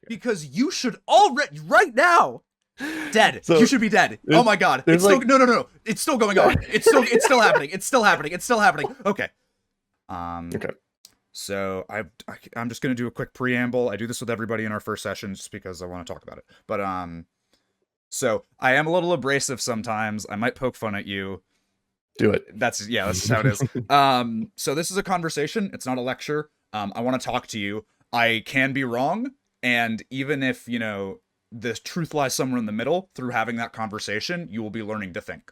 because you should already right now dead. So, you should be dead. Oh my god. It's still no. It's still going on. It's still happening. It's still happening. Okay. Okay. So I'm just gonna do a quick preamble. I do this with everybody in our first session just because I want to talk about it. But so I am a little abrasive sometimes. I might poke fun at you. Do it. That's how it is. So this is a conversation. It's not a lecture. I want to talk to you. I can be wrong, and even if the truth lies somewhere in the middle, through having that conversation, you will be learning to think.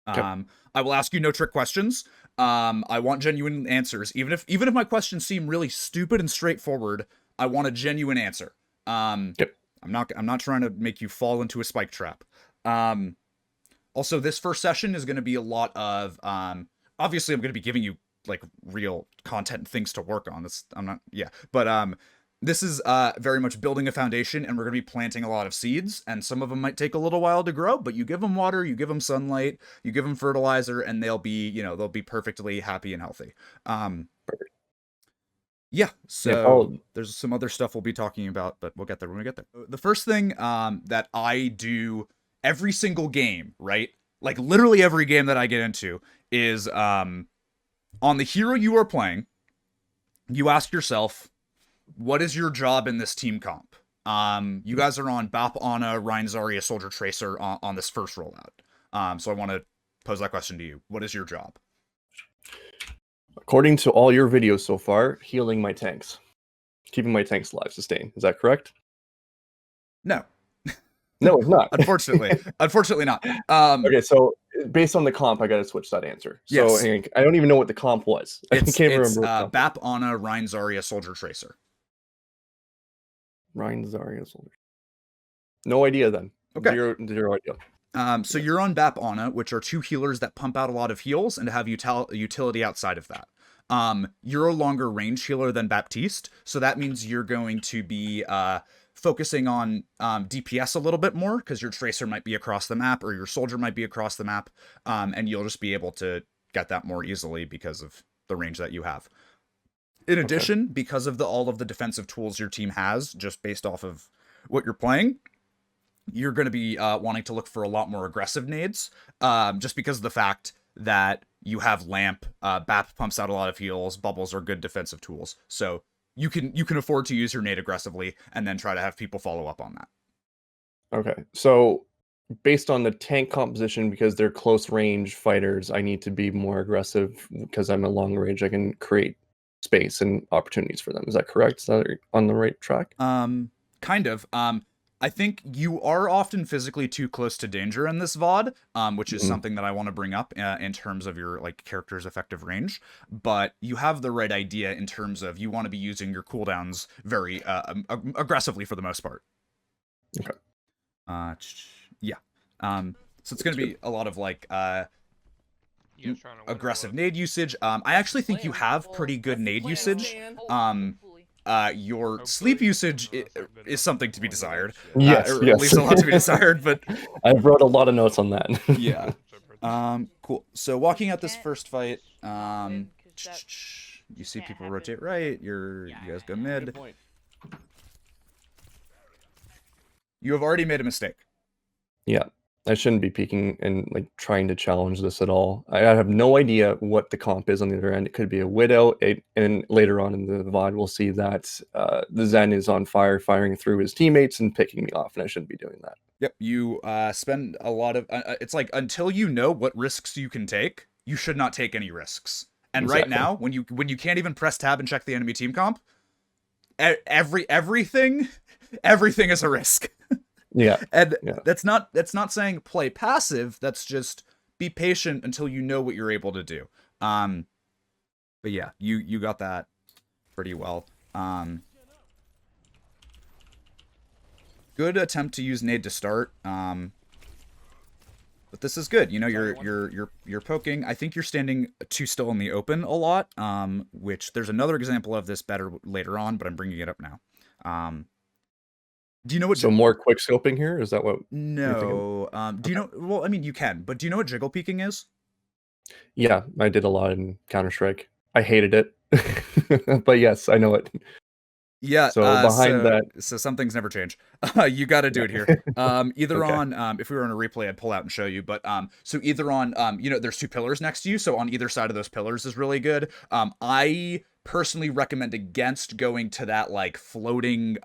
Okay. I will ask you no trick questions. I want genuine answers. Even if my questions seem really stupid and straightforward, I want a genuine answer. Yep. I'm not trying to make you fall into a spike trap. Also, this first session is going to be a lot of obviously I'm going to be giving you like real content and things to work on. But this is very much building a foundation, and we're going to be planting a lot of seeds, and some of them might take a little while to grow, but you give them water, you give them sunlight, you give them fertilizer, and they'll be perfectly happy and healthy. Perfect. Yeah, so there's some other stuff we'll be talking about, but we'll get there when we get there. The first thing that I do every single game, right? Like literally every game that I get into is on the hero you are playing, you ask yourself, what is your job in this team comp? You guys are on BAP, Ana, Rein, Zarya, Soldier, Tracer on this first rollout. So I want to pose that question to you. What is your job? According to all your videos so far, healing my tanks. Keeping my tanks alive, sustain. Is that correct? No. No, it's not. Unfortunately not. Okay, so based on the comp, I gotta switch that answer. So yes. I don't even know what the comp was. It's BAP, Ana, Rein, Zarya, Soldier, Tracer. Rein, Zarya, Soldier. No idea then. Okay. Zero idea. So you're on BAP, Ana, which are two healers that pump out a lot of heals and have utility outside of that. You're a longer range healer than Baptiste, so that means you're going to be focusing on DPS a little bit more, because your Tracer might be across the map, or your Soldier might be across the map, and you'll just be able to get that more easily because of the range that you have. In addition, because of all of the defensive tools your team has, just based off of what you're playing, you're going to be wanting to look for a lot more aggressive nades, just because of the fact that you have Lamp, BAP pumps out a lot of heals, Bubbles are good defensive tools, so you can afford to use your nade aggressively and then try to have people follow up on that. Okay, so based on the tank composition, because they're close range fighters, I need to be more aggressive because I'm a long range. I can create space and opportunities for them. Is that correct? Is that on the right track? Kind of. I think you are often physically too close to danger in this VOD, which is something that I want to bring up in terms of your character's effective range. But you have the right idea in terms of you want to be using your cooldowns very aggressively for the most part. Okay. Yeah. So it's going to be a lot of aggressive nade usage. I actually think you have pretty good nade usage. Your sleep usage is something to be desired. Yes, or at least a lot to be desired, but I've wrote a lot of notes on that. Yeah. Cool. So walking out this first fight, you see people rotate right, you guys go mid. You have already made a mistake. Yeah. I shouldn't be peeking and trying to challenge this at all. I have no idea what the comp is on the other end. It could be a Widow, and later on in the VOD, we'll see that the Zen is on fire, firing through his teammates and picking me off, and I shouldn't be doing that. Yep, you spend a lot of... it's like, until you know what risks you can take, you should not take any risks. And exactly. Right now, when you can't even press tab and check the enemy team comp, everything is a risk. Yeah. And that's not saying play passive, that's just be patient until you know what you're able to do. But yeah, you got that pretty well. Good attempt to use nade to start. But this is good. You're poking. I think you're standing too still in the open a lot, which there's another example of this better later on, but I'm bringing it up now. Do you know what? So more quick scoping here? Is that what? No. Do you know? Well, I mean, you can, but do you know what jiggle peeking is? Yeah, I did a lot in Counter-Strike. I hated it, but yes, I know it. Yeah, So behind so that, some things never change. You got to do it here. Either okay, on if we were in a replay, I'd pull out and show you. But so either on there's two pillars next to you. So on either side of those pillars is really good. I personally recommend against going to that like floating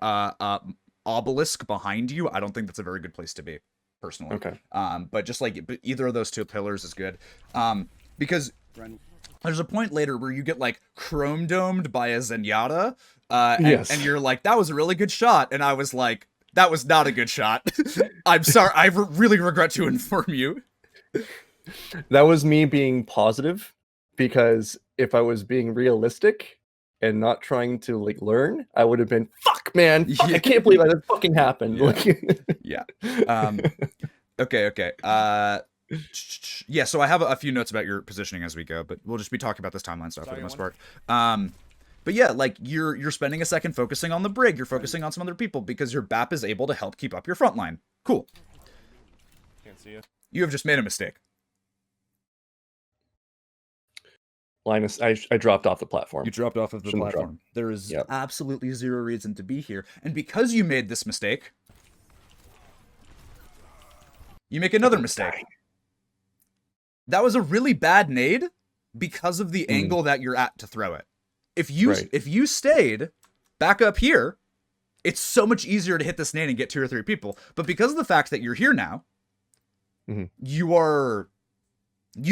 obelisk behind you. I don't think that's a very good place to be, personally. okay, But just like but either of those two pillars is good. Because there's a point later where you get like chrome domed by a Zenyatta, and yes, you're like, that was a really good shot, and I was like, that was not a good shot. I'm sorry, I really regret to inform you. that was me being positive, because if I was being realistic and not trying to like learn, I would have been fuck, man, fuck, I can't believe that fucking happened. Yeah. Like, Yeah. Okay. Yeah, so I have a few notes about your positioning as we go, but we'll just be talking about this timeline stuff for the most part. But yeah, like you're spending a second focusing on the brig, you're focusing on some other people because your BAP is able to help keep up your front line. Cool. can't see you. You have just made a mistake. Linus, I dropped off the platform. You dropped off of the Shouldn't have platform. There is Yep. absolutely zero reason to be here. And because you made this mistake, you make another mistake. That was a really bad nade because of the angle that you're at to throw it. If you stayed back up here, it's so much easier to hit this nade and get 2 or 3 people. But because of the fact that you're here now, you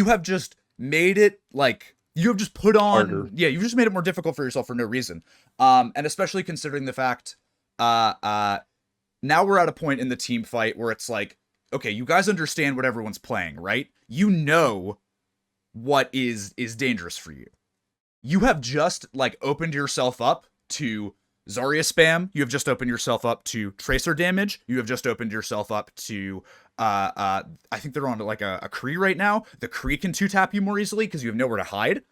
have just made it like you have just put on Harder. Yeah, you've just made it more difficult for yourself for no reason. And especially considering the fact now we're at a point in the team fight where it's like, okay, you guys understand what everyone's playing, right? You know what is dangerous for you. You have just like opened yourself up to Zarya spam. You have just opened yourself up to tracer damage. You have just opened yourself up to I think they're on like a Kree right now. The Kree can 2-tap you more easily because you have nowhere to hide.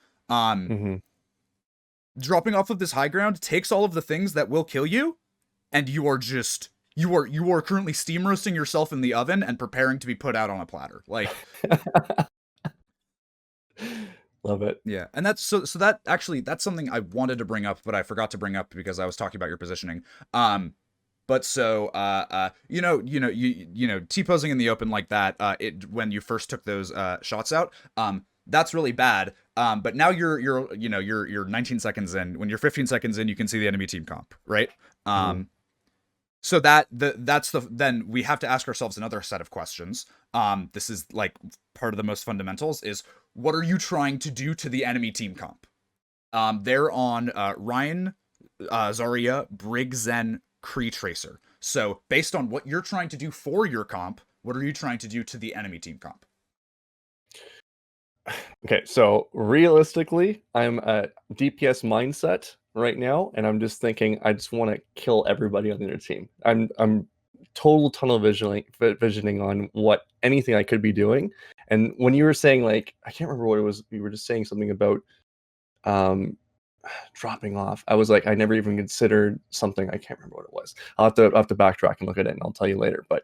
Dropping off of this high ground takes all of the things that will kill you, and you are currently steam roasting yourself in the oven and preparing to be put out on a platter. Like, Love it. yeah, and that's so that actually that's something I wanted to bring up, but I forgot to bring up because I was talking about your positioning. But so T-posing in the open like that, when you first took those shots out, that's really bad. But now you're 19 seconds in. When you're 15 seconds in, you can see the enemy team comp, right? So then we have to ask ourselves another set of questions. This is like part of the most fundamentals is, what are you trying to do to the enemy team comp? They're on Ryan, Zarya, Brig, Zen, Kree, Tracer. So based on what you're trying to do for your comp, what are you trying to do to the enemy team comp? Okay, so realistically, I'm a DPS mindset right now, and I'm just thinking I just want to kill everybody on their team. I'm total tunnel visioning on what anything I could be doing. And when you were saying, like, I can't remember what it was, you were just saying something about dropping off. I was like, I never even considered something. I can't remember what it was. I'll have to backtrack and look at it, and I'll tell you later. But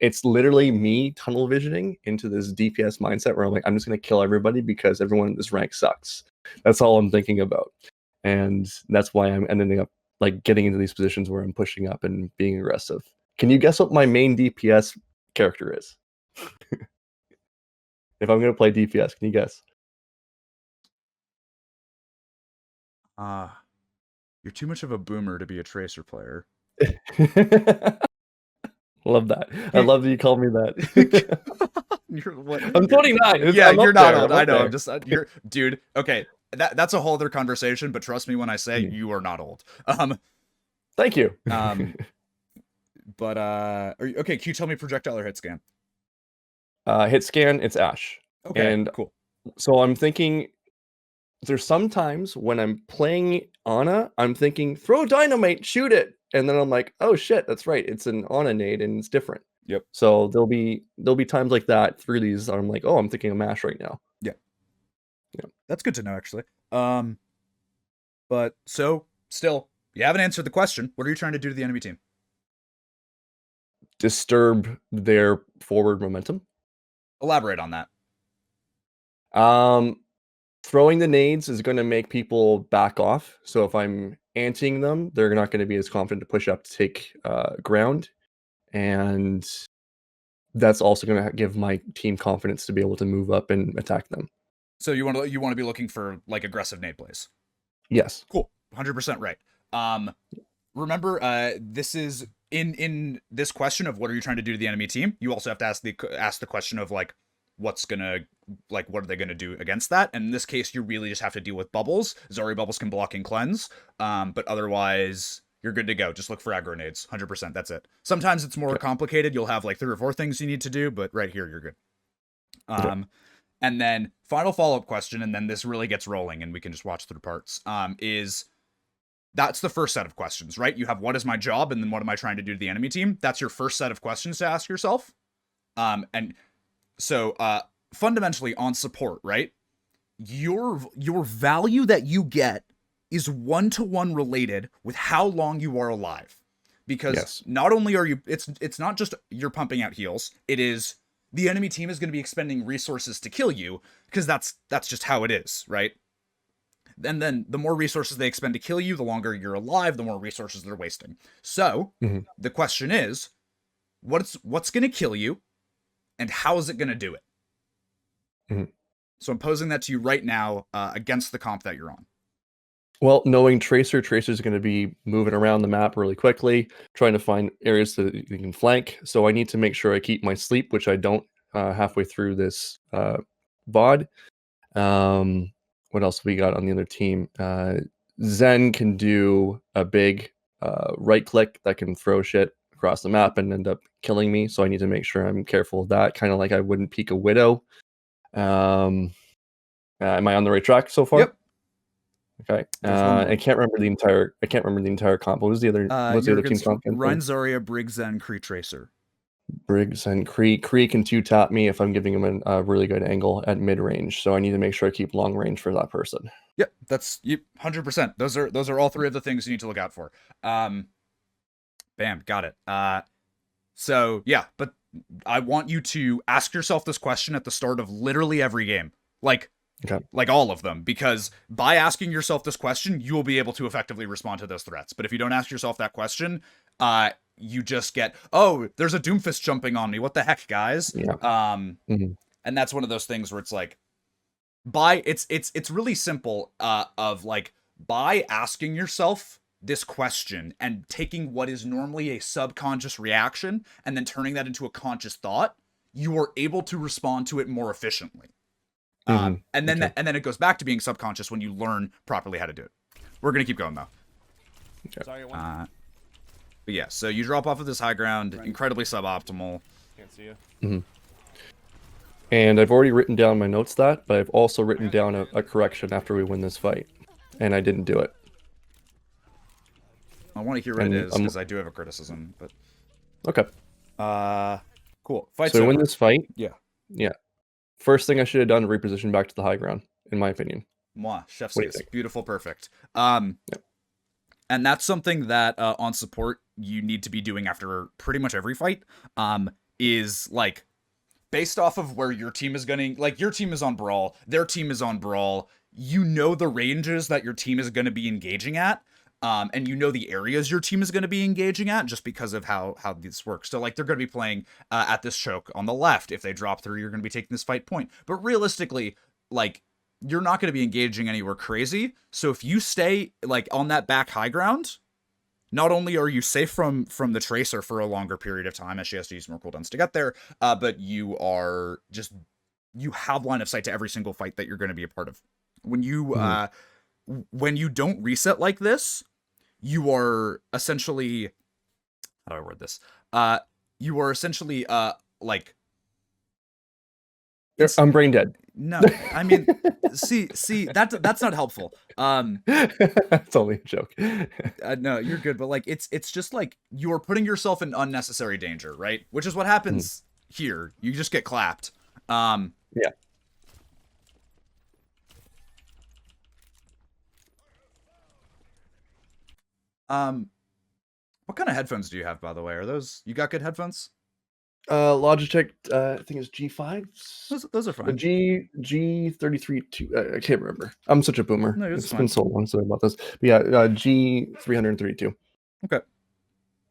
it's literally me tunnel visioning into this DPS mindset where I'm like, I'm just gonna kill everybody because everyone in this rank sucks. That's all I'm thinking about, and that's why I'm ending up like getting into these positions where I'm pushing up and being aggressive. Can you guess what my main DPS character is? If I'm gonna play DPS, can you guess? You're too much of a boomer to be a tracer player. Love that. I love that you called me that. I'm 29. Yeah, you're not old. I know. I'm just you're dude. Okay, that's a whole other conversation. But trust me when I say you are not old. Thank you. But okay, can you tell me projectile or hit scan? Hit scan. It's Ash. Okay, and cool. So I'm thinking. There's sometimes when I'm playing Ana, I'm thinking throw dynamite, shoot it, and then I'm like, oh shit, that's right, it's an Ana nade and it's different. Yep. So there'll be times like that through these. I'm like, oh, I'm thinking of Mash right now. Yeah. That's good to know, actually. But so still, you haven't answered the question. What are you trying to do to the enemy team? Disturb their forward momentum. Elaborate on that. Throwing the nades is going to make people back off. So if I'm anting them, they're not going to be as confident to push up to take ground, and that's also going to give my team confidence to be able to move up and attack them. So you want to be looking for like aggressive nade plays. Yes. Cool. 100% right. Remember, this is in this question of what are you trying to do to the enemy team. You also have to ask the question of like what are they gonna do against that? And in this case, you really just have to deal with bubbles. Zarya bubbles can block and cleanse, but otherwise you're good to go. Just look for aggro nades. 100%. That's it. Sometimes it's more complicated. You'll have like 3 or 4 things you need to do, but right here you're good. And then final follow-up question, and then this really gets rolling, and we can just watch through parts. Is that's the first set of questions, right? You have what is my job, and then what am I trying to do to the enemy team? That's your first set of questions to ask yourself. And so fundamentally on support, right? Your value that you get is 1-to-1 related with how long you are alive. Because not only are you, it's not just you're pumping out heals, it is the enemy team is going to be expending resources to kill you, because that's just how it is, right? And then the more resources they expend to kill you, the longer you're alive, the more resources they're wasting. So the question is, what's going to kill you, and how is it going to do it? So I'm posing that to you right now against the comp that you're on. Well, knowing Tracer's going to be moving around the map really quickly, trying to find areas that you can flank. So I need to make sure I keep my sleep, which I don't halfway through this VOD. What else we got on the other team? Zen can do a big right click that can throw shit across the map and end up killing me. So I need to make sure I'm careful of that. Kind of like I wouldn't peek a widow. Am I on the right track so far? Yep. Okay. I can't remember the entire comp. What was the other? What's the other team comp? Rein, Zarya, Briggs, and Kree Tracer. Briggs and Kree. Kree can 2-tap me if I'm giving him a really good angle at mid range. So I need to make sure I keep long range for that person. Yep, that's 100%. Those are all 3 of the things you need to look out for. Bam, got it. So yeah, but I want you to ask yourself this question at the start of literally every game. Like all of them, because by asking yourself this question, you will be able to effectively respond to those threats. But if you don't ask yourself that question, you just get, oh, there's a Doomfist jumping on me. What the heck, guys? Yeah. And that's one of those things where it's like, it's really simple. Of like, by asking yourself this question and taking what is normally a subconscious reaction and then turning that into a conscious thought, you are able to respond to it more efficiently. And then it goes back to being subconscious when you learn properly how to do it. We're gonna keep going though. But yeah, so you drop off of this high ground, incredibly suboptimal. Can't see you. And I've already written down my notes but I've also written down a correction after we win this fight, and I didn't do it. I want to hear what it is, because I do have a criticism. But okay. Cool. Fight's so over. win this fight. Yeah. First thing I should have done, reposition back to the high ground, in my opinion. Mwah, chef's kiss. Beautiful, perfect. And that's something that on support you need to be doing after pretty much every fight. Is like, based off of where your team is going, like your team is on Brawl, their team is on Brawl. You know the ranges that your team is going to be engaging at. And you know the areas your team is going to be engaging at, just because of how this works. So like, they're going to be playing at this choke on the left. If they drop through, you're going to be taking this fight point. But realistically, like, you're not going to be engaging anywhere crazy. So if you stay like on that back high ground, not only are you safe from the Tracer for a longer period of time, as she has to use more cooldowns to get there, but you have line of sight to every single fight that you're going to be a part of. When you don't reset like this, you are essentially, how do I word this? You are essentially like, I'm brain dead. No, I mean, see, that's not helpful. It's only a joke. No, you're good, but like, it's just like you're putting yourself in unnecessary danger, right? Which is what happens here. You just get clapped. Yeah. What kind of headphones do you have, by the way? Are those, you got good headphones? Logitech, I think it's G5. Those are fine. G33. I can't remember. I'm such a boomer. No, It's fine. been so long since I bought this. But yeah, G332. Okay.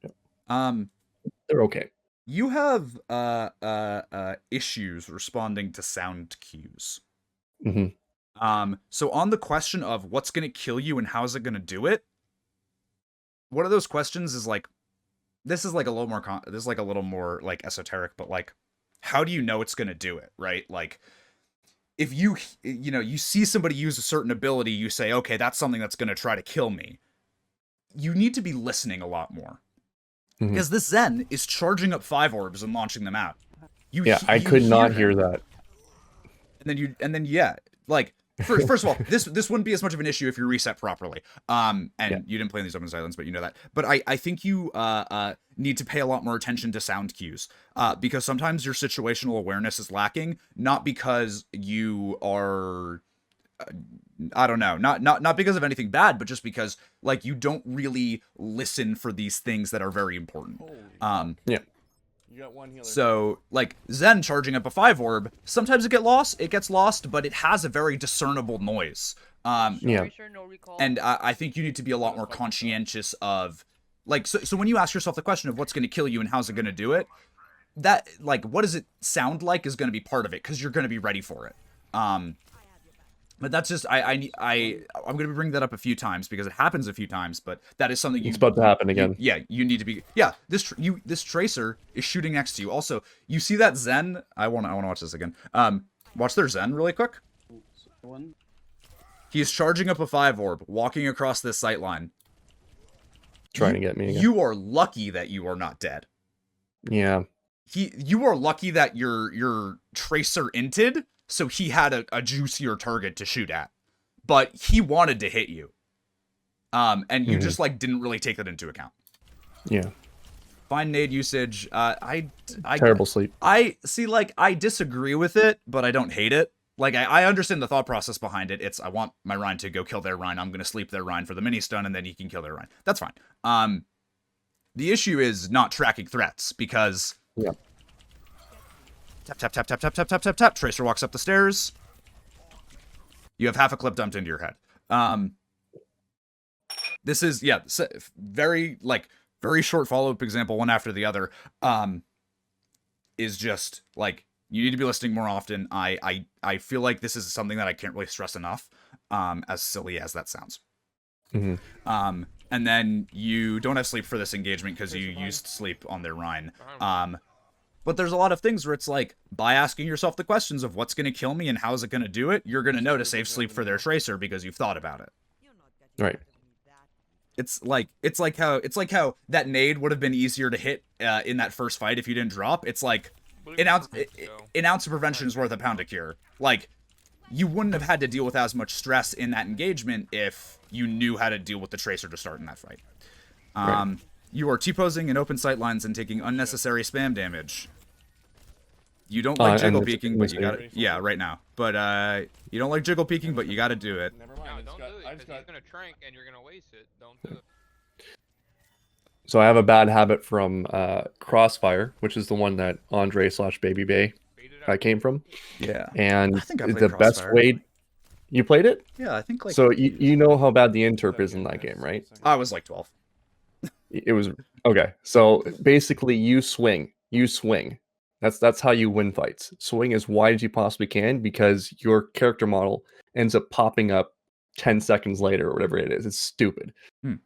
Yeah. They're okay. You have issues responding to sound cues. So on the question of what's going to kill you and how's it going to do it, one of those questions is like, this is like a little more this is like a little more like esoteric, but like, how do you know it's going to do it, right? Like, if you see somebody use a certain ability, you say, okay, that's something that's going to try to kill me. You need to be listening a lot more. Because this Zen is charging up 5 orbs and launching them out. I could not hear that. And then like, first of all, this wouldn't be as much of an issue if you reset properly. You didn't play in these open silence, but you know that. But I think you need to pay a lot more attention to sound cues, because sometimes your situational awareness is lacking, not because you are, I don't know, not because of anything bad, but just because like you don't really listen for these things that are very important. Yeah. You got one healer. So, like, Zen charging up a 5 orb, sometimes it gets lost, but it has a very discernible noise. Yeah. And I think you need to be a lot more conscientious of, like, so when you ask yourself the question of what's going to kill you and how's it going to do it, that, like, what does it sound like is going to be part of it, because you're going to be ready for it. But that's just, I'm going to be bringing that up a few times because it happens a few times, but that is something it's about to happen again. You need to be, this Tracer is shooting next to you. Also, you see that Zen? I want to watch this again. Watch their Zen really quick. He's charging up a 5 orb, walking across this sight line. Trying to get me again. You are lucky that you are not dead. Yeah. You are lucky that your Tracer inted, so he had a juicier target to shoot at. But he wanted to hit you. And you just, like, didn't really take that into account. Yeah. Fine nade usage. Terrible sleep. I disagree with it, but I don't hate it. Like, I understand the thought process behind it. It's, I want my Rhine to go kill their Rhine. I'm going to sleep their Rhine for the mini stun, and then he can kill their Rhine. That's fine. The issue is not tracking threats, because... Yeah. Tap, tap, tap, tap, tap, tap, tap, tap, tap. Tracer walks up the stairs. You have half a clip dumped into your head. This is, very short follow-up example, one after the other. Is just, like, you need to be listening more often. I feel like this is something that I can't really stress enough, as silly as that sounds. And then you don't have sleep for this engagement because you used sleep on their Rhine. But there's a lot of things where it's like, by asking yourself the questions of what's going to kill me and how's it going to do it, you're going to know to save sleep for their Tracer because you've thought about it. Right. It's like how that nade would have been easier to hit in that first fight if you didn't drop. It's like an ounce of prevention is worth a pound of cure. Like, you wouldn't have had to deal with as much stress in that engagement if you knew how to deal with the Tracer to start in that fight. Right. You are T-posing in open sight lines and taking unnecessary spam damage. You don't like jiggle peeking, but you got it. Yeah, right now. But you don't like jiggle peeking, but you got to do it. Never mind. No, don't do it, because he's gonna trank and you're gonna waste it. Don't do it. So I have a bad habit from Crossfire, which is the one that Andre/Baby Bay came from. Yeah. And I think I played the best Crossfire. way... You played it? Yeah, I think, like... So you know how bad the interp is in that game, right? I was like 12. It was... Okay, so basically you swing. That's how you win fights. Swing as wide as you possibly can, because your character model ends up popping up 10 seconds later or whatever it is. It's stupid.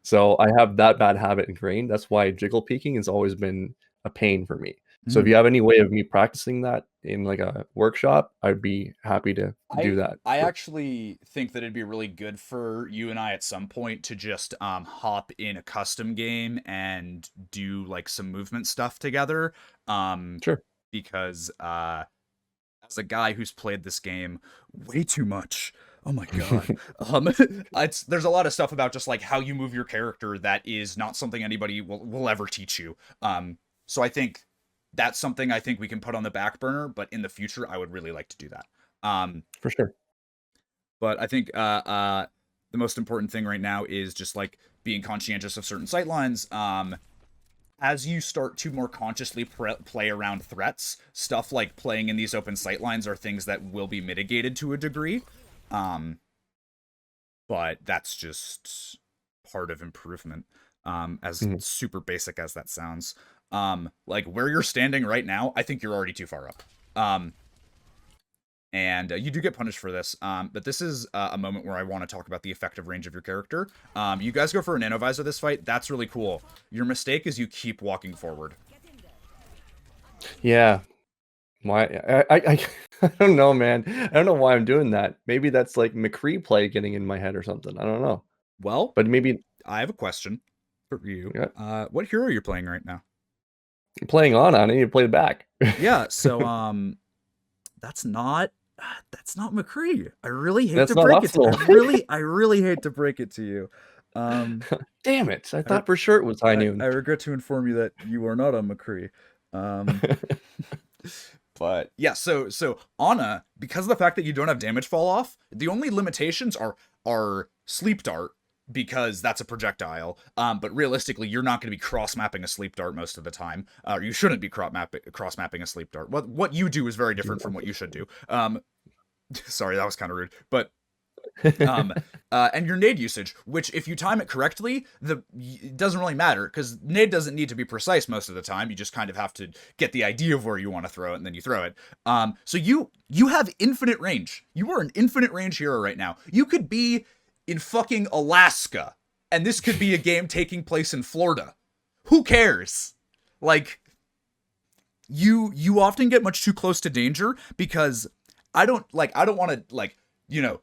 So I have that bad habit ingrained. That's why jiggle peeking has always been a pain for me. So if you have any way of me practicing that in like a workshop, I'd be happy to do that. I actually think that it'd be really good for you and I at some point to just hop in a custom game and do like some movement stuff together. Sure. Because as a guy who's played this game way too much, oh my god, there's a lot of stuff about just like how you move your character that is not something anybody will ever teach you. So I think that's something I think we can put on the back burner, but in the future, I would really like to do that. For sure. But I think the most important thing right now is just like being conscientious of certain sightlines, as you start to more consciously play around threats, stuff like playing in these open sightlines are things that will be mitigated to a degree. But that's just part of improvement. As super basic as that sounds. Like where you're standing right now, I think you're already too far up. And you do get punished for this, but this is a moment where I want to talk about the effective range of your character. You guys go for a nanovisor this fight. That's really cool. Your mistake is you keep walking forward. Yeah. Why? I don't know, man. I don't know why I'm doing that. Maybe that's like McCree play getting in my head or something. I don't know. Well, but maybe I have a question for you. Yeah. What hero are you playing right now? I'm playing Ana. I need to play back. Yeah, so that's not McCree. I really hate to break it to you. I really hate to break it to you. Damn it. I thought for sure it was high noon. I regret to inform you that you are not on McCree. But yeah, so Ana, because of the fact that you don't have damage fall off, the only limitations are sleep dart, because that's a projectile. But realistically, you're not going to be cross-mapping a sleep dart most of the time. Or you shouldn't be cross-mapping a sleep dart. What you do is very different from what you should do. Sorry, that was kind of rude. But and your nade usage, which if you time it correctly, it doesn't really matter, because nade doesn't need to be precise most of the time. You just kind of have to get the idea of where you want to throw it, and then you throw it. So you have infinite range. You are an infinite range hero right now. You could be in fucking Alaska, and this could be a game taking place in Florida. Who cares? Like, you often get much too close to danger, because I don't want to, like, you know,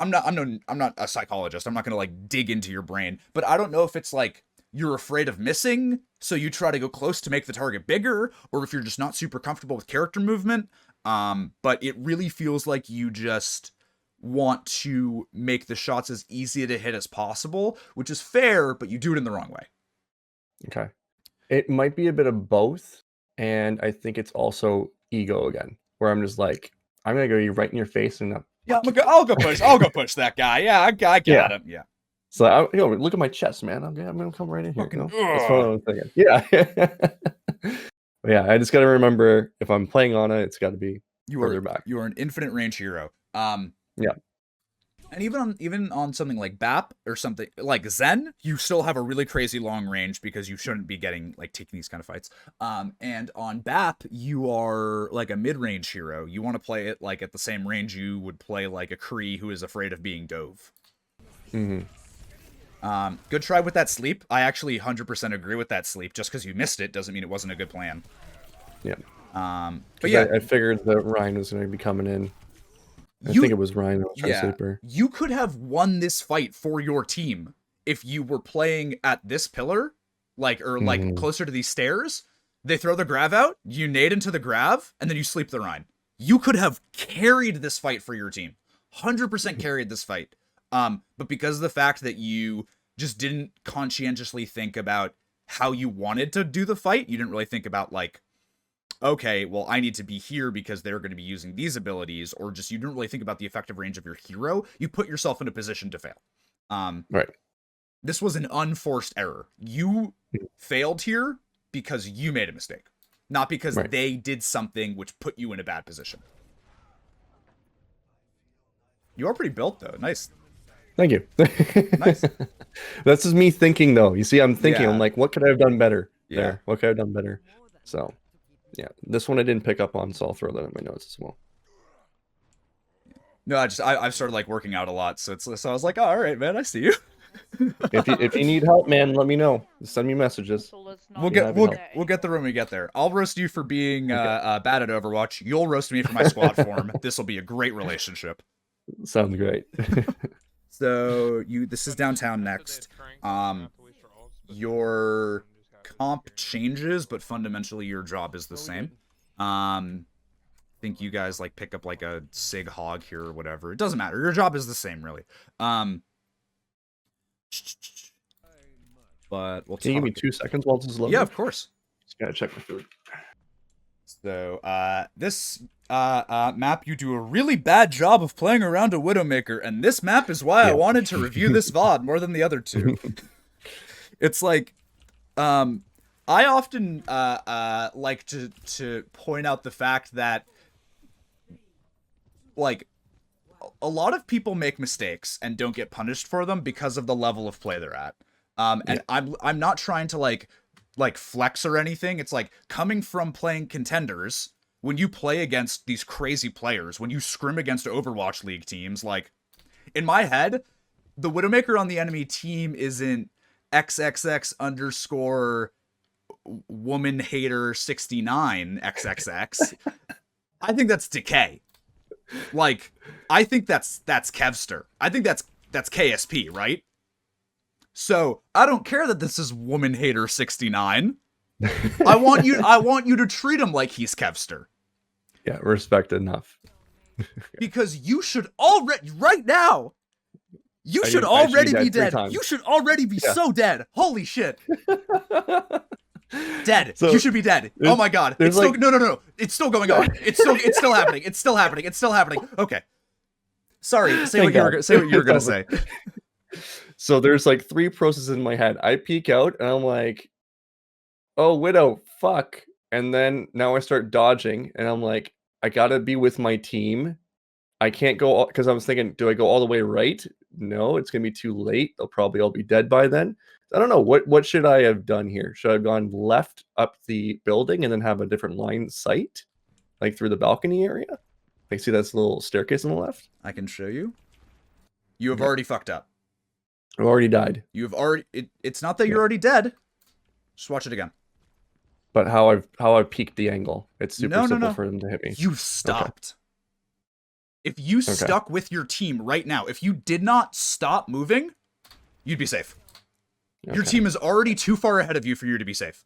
I'm not a psychologist. I'm not gonna like dig into your brain, but I don't know if it's like you're afraid of missing, so you try to go close to make the target bigger, or if you're just not super comfortable with character movement. But it really feels like you just want to make the shots as easy to hit as possible, which is fair, but you do it in the wrong way. Okay. It might be a bit of both, and I think it's also ego again, where I'm just like, I'm gonna go right in your face and yeah, I'll go push that guy. Yeah, I got him. Yeah. So look at my chest, man. I'm gonna come right in here. You know? That's what I'm thinking. Yeah. Yeah, I just gotta remember, if I'm playing Ana, it's got to be further back. You are an infinite range hero. Yeah. And even on something like BAP or something like Zen, you still have a really crazy long range, because you shouldn't be taking these kind of fights. And on BAP, you are like a mid-range hero. You want to play it like at the same range you would play like a Kree who is afraid of being dove. Good try with that sleep. I actually 100% agree with that sleep. Just because you missed it doesn't mean it wasn't a good plan. Yeah. But yeah, I figured that Ryan was going to be coming in. I think it was Ryan that was trying to sleep her. You could have won this fight for your team if you were playing at this pillar, like closer to these stairs. They throw the grav out, you nade into the grav, and then you sleep the Rhine. You could have carried this fight for your team. 100% carried this fight. But because of the fact that you just didn't conscientiously think about how you wanted to do the fight, you didn't really think about like, okay, well, I need to be here because they're going to be using these abilities, or just you didn't really think about the effective range of your hero, you put yourself in a position to fail. Right. This was an unforced error. You failed here because you made a mistake, not because they did something which put you in a bad position. You are pretty built, though. Nice. Thank you. Nice. That's just me thinking, though. You see, I'm thinking, I'm like, what could I have done better there? What could I have done better? So... yeah, this one I didn't pick up on, so I'll throw that in my notes as well. No, I've started like working out a lot, so I was like, oh, all right, man, I see you. if you need help, man, let me know. Just send me messages. We'll get the room when we get there. I'll roast you for being bad at Overwatch. You'll roast me for my squad form. This will be a great relationship. Sounds great. So this is downtown next. Your comp changes, but fundamentally your job is the same. I think you guys like pick up like a Sig Hog here or whatever. It doesn't matter. Your job is the same, really. But we'll Can you give me 2 seconds while this is loading? Yeah, of course. Just gotta check my food. So this map, you do a really bad job of playing around a Widowmaker, and this map is why I wanted to review this VOD more than the other two. It's like I often like to point out the fact that like a lot of people make mistakes and don't get punished for them because of the level of play they're at. And I'm not trying to like flex or anything. It's like coming from playing contenders, when you play against these crazy players, when you scrim against Overwatch League teams, like in my head, the Widowmaker on the enemy team isn't XXX underscore woman hater 69 XXX. I think that's Decay. Like, I think that's Kevster. I think that's KSP, right? So I don't care that this is woman hater 69. I want you to treat him like he's Kevster. Yeah, respect enough. Because you should already right now. You should already be dead. You should already be so dead. Holy shit. Dead. So, you should be dead. Oh my god. It's still, no. It's still going on. It's still happening. It's still happening. It's still happening. Okay. Sorry. Say what you were gonna say. So there's like 3 processes in my head. I peek out and I'm like, oh, Widow, fuck. And then now I start dodging and I'm like, I gotta be with my team. I can't go, because I was thinking, do I go all the way right? No, it's gonna be too late. They'll probably all be dead by then. I don't know. What should I have done here? Should I have gone left up the building and then have a different line sight? Like through the balcony area? I see that's a little staircase on the left. I can show you. You have already fucked up. I've already died. You have already... It's not that you're already dead. Just watch it again. But how I've peaked the angle. It's super simple for them to hit me. You stopped. Okay. If you stuck with your team right now, if you did not stop moving, you'd be safe. Okay. Your team is already too far ahead of you for you to be safe.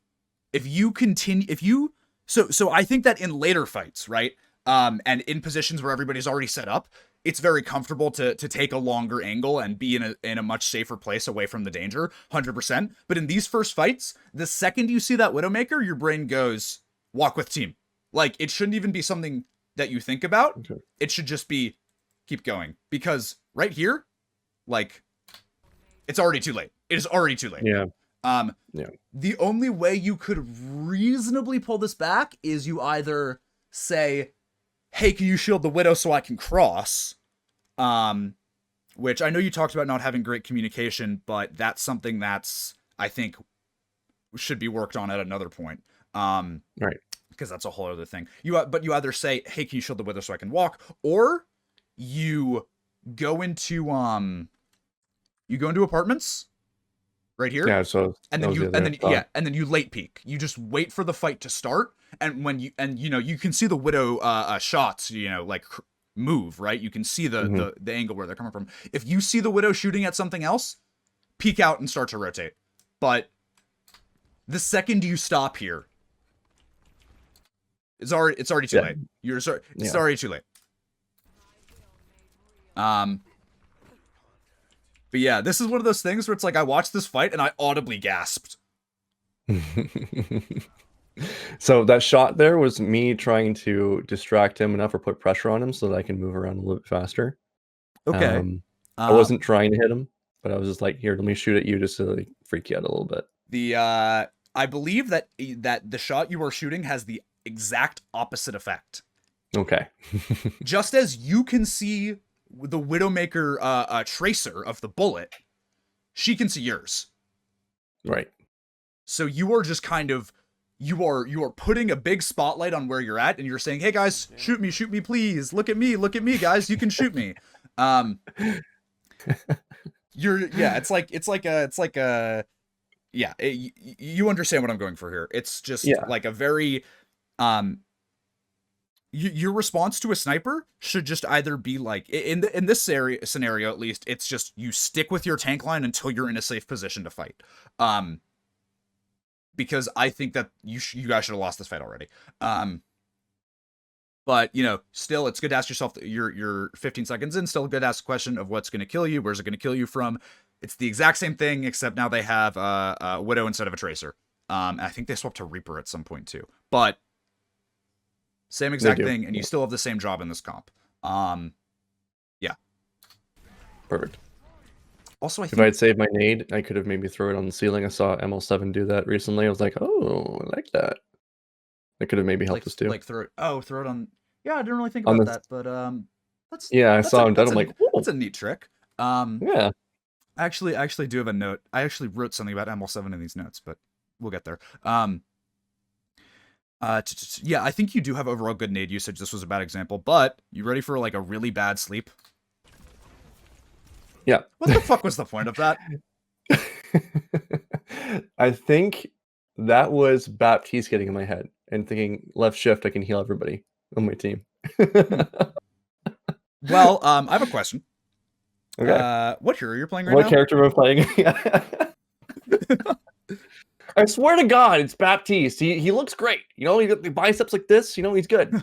If you continue... So I think that in later fights, right? And in positions where everybody's already set up, it's very comfortable to take a longer angle and be in a much safer place away from the danger, 100%. But in these first fights, the second you see that Widowmaker, your brain goes, walk with team. Like, it shouldn't even be something that you think about. Okay. It should just be, keep going. Because right here, like, it's already too late. It is already too late. Yeah. The only way you could reasonably pull this back is you either say, hey, can you shield the Widow so I can cross? Which I know you talked about not having great communication, but that's something that's, I think, should be worked on at another point. Right. Because that's a whole other thing. But you either say, hey, can you shield the Widow so I can walk? Or you go into apartments right here. Yeah, so and then you late peek. You just wait for the fight to start, and when you can see the Widow shots, like move, right? You can see the angle where they're coming from. If you see the Widow shooting at something else, peek out and start to rotate. But the second you stop here, it's already too late. It's already too late. But yeah, this is one of those things where it's like I watched this fight and I audibly gasped. So that shot there was me trying to distract him enough or put pressure on him so that I can move around a little bit faster. Okay. I wasn't trying to hit him, but I was just like, here, let me shoot at you just to like freak you out a little bit. I believe that the shot you are shooting has the exact opposite effect. Okay. Just as you can see the Widowmaker tracer of the bullet, she can see yours. Right. So you are just kind of you are putting a big spotlight on where you're at, and you're saying, hey guys, shoot me please. Look at me guys, you can shoot me. You understand what I'm going for here. It's just like a very your response to a sniper should just either be like, in this scenario at least, it's just you stick with your tank line until you're in a safe position to fight. Because I think that you guys should have lost this fight already. But still, it's good to ask yourself, you're 15 seconds in, still good to ask the question of what's going to kill you, where's it going to kill you from. It's the exact same thing, except now they have a Widow instead of a Tracer. I think they swapped to Reaper at some point too. But same exact thing, and you still have the same job in this comp. Yeah. Perfect. Also, I If I think had saved my nade, I could have maybe thrown it on the ceiling. I saw ML7 do that recently. I was like, oh, I like that. That could have maybe helped us too. throw it on. Yeah, I didn't really think On about the that, but that's yeah, I that's saw a him done. that's I'm a like, whoa, that's a neat trick. yeah. I actually do have a note. I actually wrote something about ML7 in these notes, but we'll get there. Yeah, I think you do have overall good nade usage. This was a bad example, but you ready for like a really bad sleep? Yeah. What the fuck was the point of that? I think that was Baptiste getting in my head and thinking left shift, I can heal everybody on my team. Well, I have a question. Okay. What hero you're playing right What now? character am I playing? I swear to God, it's Baptiste. He looks great. You know, he got the biceps like this. You know, he's good.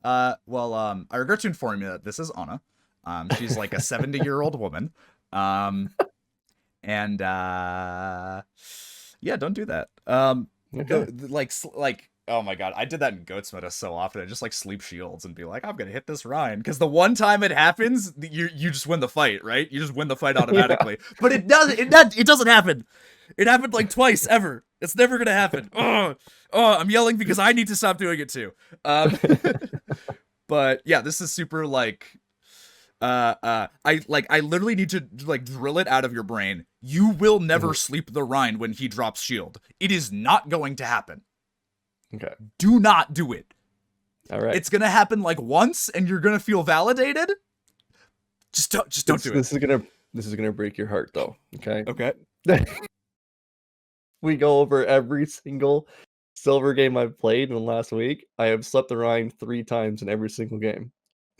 Well, I regret to inform you that this is Ana. She's like a 70-year-old woman. And yeah, don't do that. Okay. Like, oh my god, I did that in Goats Meta so often. I just like sleep shields and be like, I'm gonna hit this Ryan, because the one time it happens, you just win the fight, right? You just win the fight automatically. Yeah. But it doesn't happen. It happened like twice ever. It's never gonna happen. Oh, I'm yelling because I need to stop doing it too. But yeah, this is super like. I literally need to like drill it out of your brain. You will never sleep the Rhine when he drops shield. It is not going to happen. Okay. Do not do it. All right. It's gonna happen like once, and you're gonna feel validated. Just don't do it. This is gonna break your heart though. Okay. Okay. We go over every single silver game I've played in the last week. I have slept the Rhine 3 times in every single game.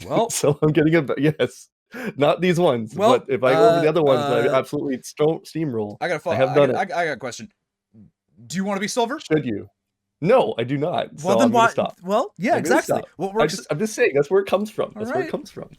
Well, so I'm getting a yes, not these ones. Well, but if I go over the other ones, I absolutely steamroll. I I have done it. I got a question. Do you want to be silver? Should you? No, I do not. Well, so then why? Stop. Well, yeah, exactly. What works? I'm just saying that's where it comes from. That's where it comes from.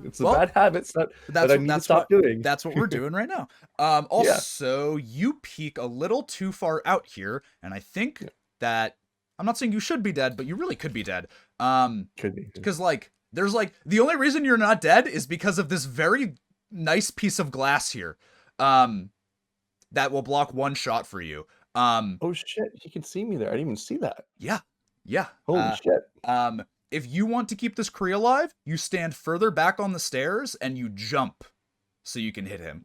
It's the bad habits that I need to stop doing. That's what we're doing right now. Also, you peek a little too far out here, and I think that I'm not saying you should be dead, but you really could be dead. Could be because like there's like the only reason you're not dead is because of this very nice piece of glass here, that will block one shot for you. Oh shit, he can see me there. I didn't even see that. Yeah. Holy shit. If you want to keep this Kree alive, you stand further back on the stairs and you jump so you can hit him.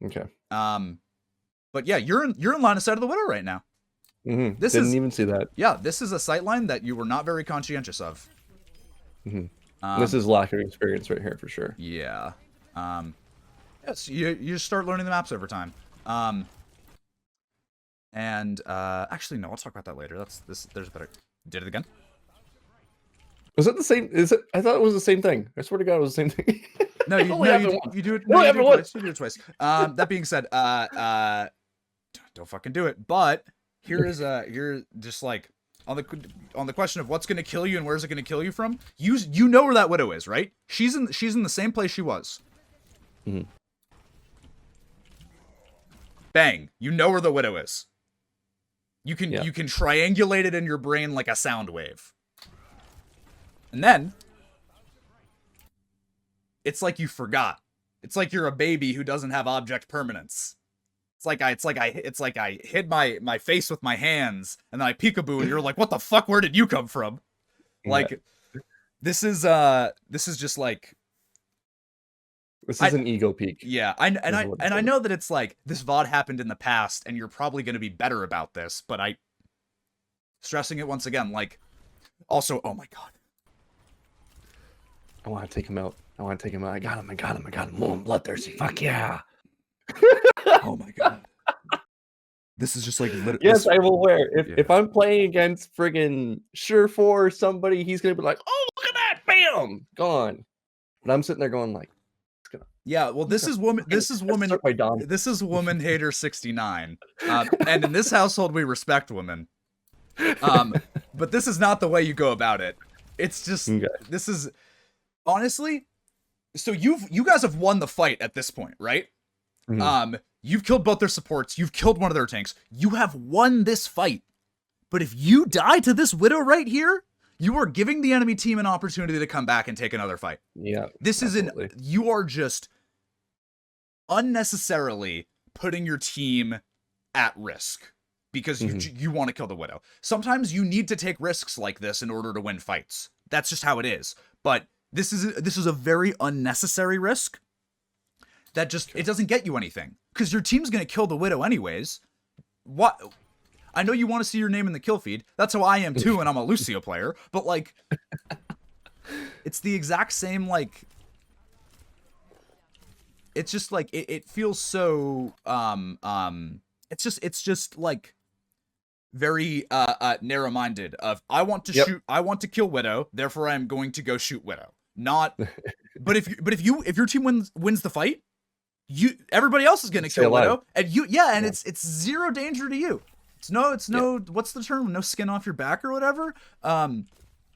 Okay. But yeah, you're in line of sight of the Widow right now. Mm-hmm. Didn't even see that. Yeah, this is a sightline that you were not very conscientious of. Mm-hmm. This is lack of experience right here for sure. Yeah. Yes, you just start learning the maps over time. And actually no, I'll talk about that later. There's a better. Did it again? Was it the same? Is it? I thought it was the same thing. I swear to God, it was the same thing. No, you do it. No, you do it twice. That being said, don't fucking do it. But here just like on the question of what's gonna kill you and where's it gonna kill you from. You know where that Widow is, right? She's in the same place she was. Mm-hmm. Bang! You know where the Widow is. You can triangulate it in your brain like a sound wave. And then it's like you forgot. It's like you're a baby who doesn't have object permanence. It's like I hid my face with my hands and then I peekaboo and you're like, what the fuck? Where did you come from? Yeah. Like this is just like this is an ego peak. Yeah, I know that it's like this VOD happened in the past and you're probably going to be better about this, but I stressing it once again, like also, oh my god. I want to take him out. I got him. Oh, I'm bloodthirsty. Fuck yeah. Oh my god. This is just like yes, I'm aware. If I'm playing against friggin' Surefour or somebody, he's gonna be like, oh, look at that, bam, gone. But I'm sitting there going like, yeah, well, this is woman hater 69. And in this household we respect women. But this is not the way you go about it. It's just this is honestly, so you guys have won the fight at this point, right? Mm-hmm. You've killed both their supports, you've killed one of their tanks, you have won this fight. But if you die to this Widow right here, you are giving the enemy team an opportunity to come back and take another fight. Yeah. This isn't, you are just unnecessarily putting your team at risk because you want to kill the Widow. Sometimes you need to take risks like this in order to win fights. That's just how it is. But this is a very unnecessary risk that just it doesn't get you anything because your team's gonna kill the Widow anyways. What? I know you want to see your name in the kill feed. That's how I am too, and I'm a Lucio player. But like, it's the exact same. Like, it's just like it feels so. It's just like very narrow-minded. Of I want to shoot. I want to kill Widow. Therefore, I am going to go shoot Widow. Not. But if your team wins the fight, everybody else is gonna kill Widow, and it's zero danger to you. It's no what's the term? No skin off your back or whatever.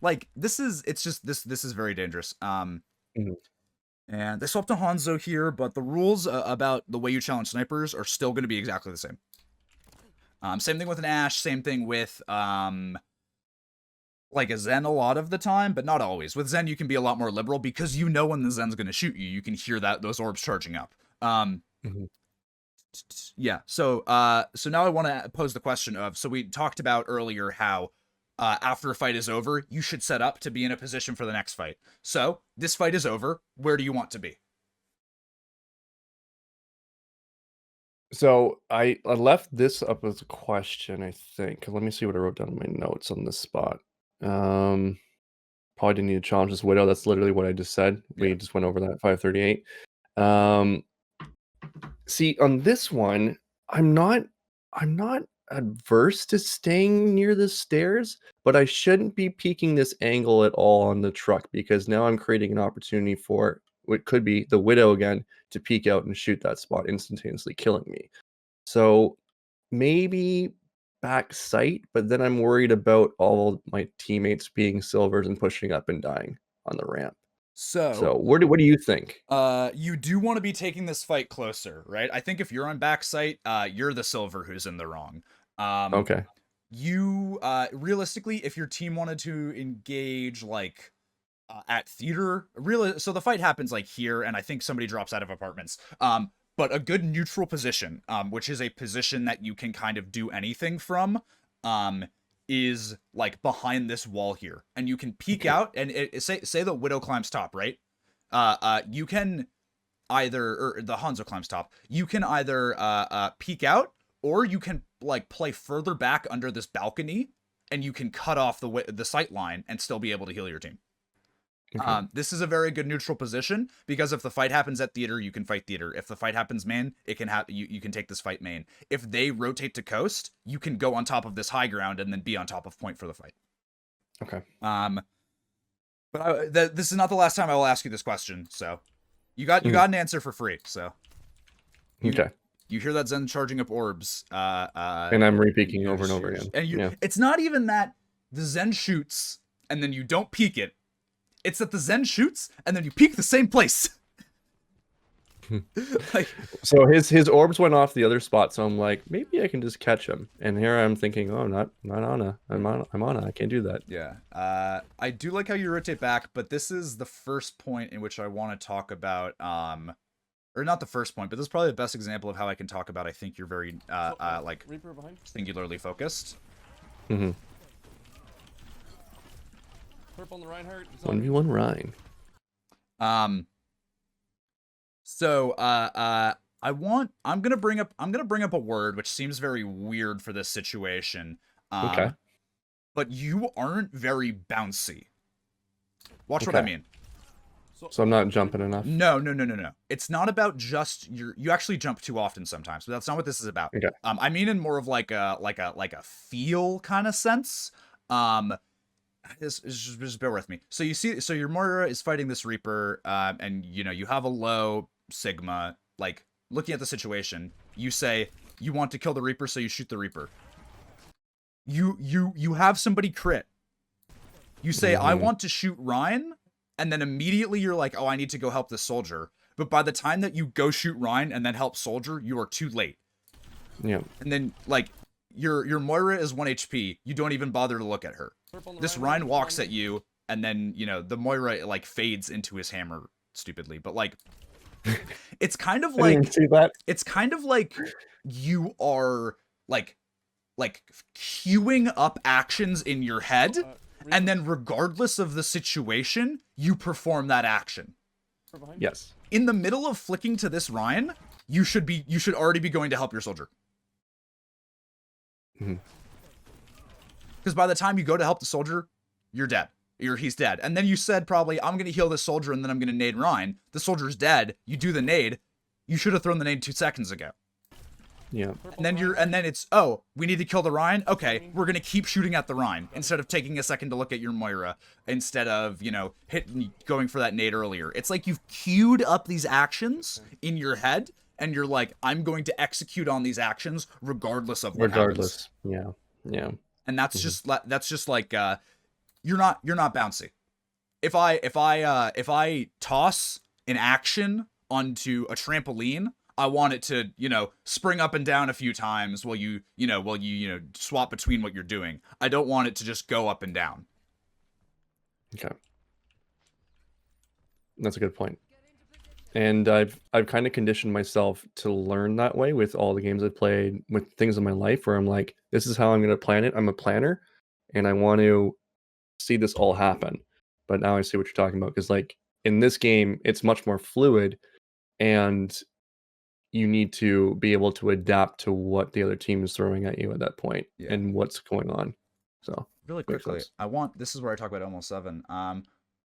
Like this is very dangerous. And they swapped to Hanzo here, but the rules about the way you challenge snipers are still going to be exactly the same. Same thing with an Ashe. Same thing with like a Zen a lot of the time, but not always. With Zen, you can be a lot more liberal because you know when the Zen's going to shoot you. You can hear those orbs charging up. Yeah. So now I want to pose the question of, so we talked about earlier how after a fight is over, you should set up to be in a position for the next fight. So this fight is over. Where do you want to be? So I left this up as a question, I think. Let me see what I wrote down in my notes on this spot. Probably didn't need to challenge this Widow. That's literally what I just said. We just went over that 538. See, on this one, I'm not adverse to staying near the stairs, but I shouldn't be peeking this angle at all on the truck because now I'm creating an opportunity for what could be the Widow again to peek out and shoot that spot, instantaneously killing me. So maybe back sight, but then I'm worried about all my teammates being silvers and pushing up and dying on the ramp. So what do you think? You do want to be taking this fight closer, right? I think if you're on backside, you're the silver who's in the wrong. Okay. You realistically, if your team wanted to engage like at theater, so the fight happens like here, and I think somebody drops out of apartments. But a good neutral position, which is a position that you can kind of do anything from, is like behind this wall here, and you can peek out and say the Widow climbs top, right? You can either, or the Hanzo climbs top. You can either peek out, or you can like play further back under this balcony, and you can cut off the sight line and still be able to heal your team. Okay. This is a very good neutral position because if the fight happens at theater, you can fight theater. If the fight happens main, it can you can take this fight main. If they rotate to coast, you can go on top of this high ground and then be on top of point for the fight. Okay. But this is not the last time I will ask you this question. So you got an answer for free. So okay. You hear that Zen charging up orbs. And I'm repeaking over and over again. And it's not even that the Zen shoots and then you don't peek it. It's that the Zen shoots, and then you peek the same place. Like, so his orbs went off the other spot, so I'm like, maybe I can just catch him. And here I'm thinking, oh, not Ana. I'm Ana. I can't do that. Yeah. I do like how you rotate back, but this is the first point in which I want to talk about, or not the first point, but this is probably the best example of how I can talk about. I think you're very like singularly focused. Mm-hmm. On the Reinhardt. 1v1 Ryan. So I'm gonna bring up a word which seems very weird for this situation. Okay. But you aren't very bouncy. Watch what I mean. So I'm not jumping enough. No. It's not about just you actually jump too often sometimes, but that's not what this is about. Okay. I mean in more of like a feel kind of sense. Just bear with me. So your Moira is fighting this Reaper, and you have a low Sigma. Like looking at the situation, you say you want to kill the Reaper, so you shoot the Reaper. You have somebody crit. You say I want to shoot Ryan, and then immediately you're like, oh, I need to go help this soldier. But by the time that you go shoot Ryan and then help soldier, you are too late. Yeah. And then like your Moira is 1 HP. You don't even bother to look at her. This Ryan walks at you, and then, the Moira, like, fades into his hammer stupidly. But, like, It's kind of I didn't like see that. it's kind of like you are like queuing up actions in your head, and then regardless of the situation, you perform that action. Yes. In the middle of flicking to this Ryan, you should already be going to help your soldier. Because by the time you go to help the soldier, you're dead. He's dead. And then you said probably, I'm going to heal this soldier and then I'm going to nade Ryan. The soldier's dead. You do the nade. You should have thrown the nade 2 seconds ago. Yeah. And then it's, oh, we need to kill the Ryan? Okay, we're going to keep shooting at the Ryan instead of taking a second to look at your Moira, instead of, you know, going for that nade earlier. It's like you've queued up these actions in your head, and you're like, I'm going to execute on these actions regardless of what happens. Yeah. Yeah. And that's just like you're not bouncy. If I toss an action onto a trampoline, I want it to, you know, spring up and down a few times while you swap between what you're doing. I don't want it to just go up and down. Okay. That's a good point. And I've kind of conditioned myself to learn that way with all the games I've played, with things in my life where I'm like, this is how I'm going to plan it. I'm a planner, and I want to see this all happen. But now I see what you're talking about, because like in this game, it's much more fluid, and you need to be able to adapt to what the other team is throwing at you at that point and what's going on. So really quickly, this is where I talk about ML7.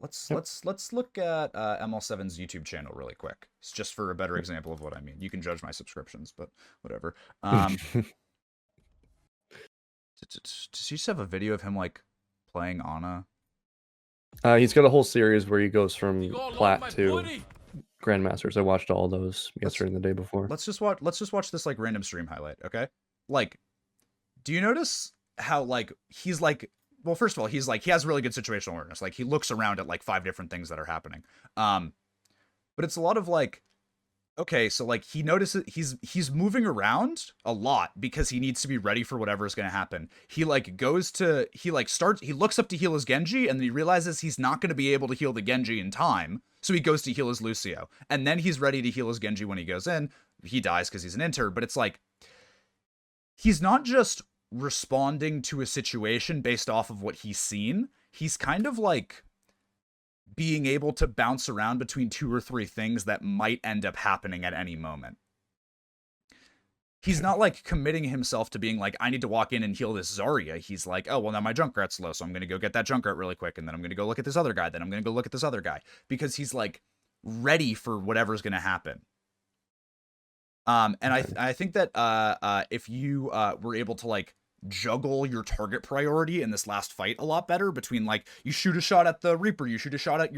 Let's look at ML7's YouTube channel really quick. It's just for a better example of what I mean. You can judge my subscriptions, but whatever. Does he just have a video of him like playing Ana? He's got a whole series where he goes from plat to Grandmasters. I watched all those yesterday and the day before. Let's just watch this like random stream highlight, okay? Like, do you notice how like he's like, well, first of all, he's like, he has really good situational awareness. Like he looks around at like 5 different things that are happening. But it's a lot of like, okay, so like he notices he's moving around a lot because he needs to be ready for whatever is going to happen. He like he looks up to heal his Genji, and then he realizes he's not going to be able to heal the Genji in time. So he goes to heal his Lucio, and then he's ready to heal his Genji when he goes in. He dies because he's an inter, but it's like, he's not just responding to a situation based off of what he's seen. He's kind of like being able to bounce around between 2 or 3 things that might end up happening at any moment. He's not like committing himself to being like, I need to walk in and heal this Zarya. He's like, oh, well, now my Junkrat's low, so I'm going to go get that Junkrat really quick, and then I'm going to go look at this other guy, then I'm going to go look at this other guy. Because he's like ready for whatever's going to happen. And I think that if you were able to like juggle your target priority in this last fight a lot better, between like, you shoot a shot at the Reaper, you shoot a shot at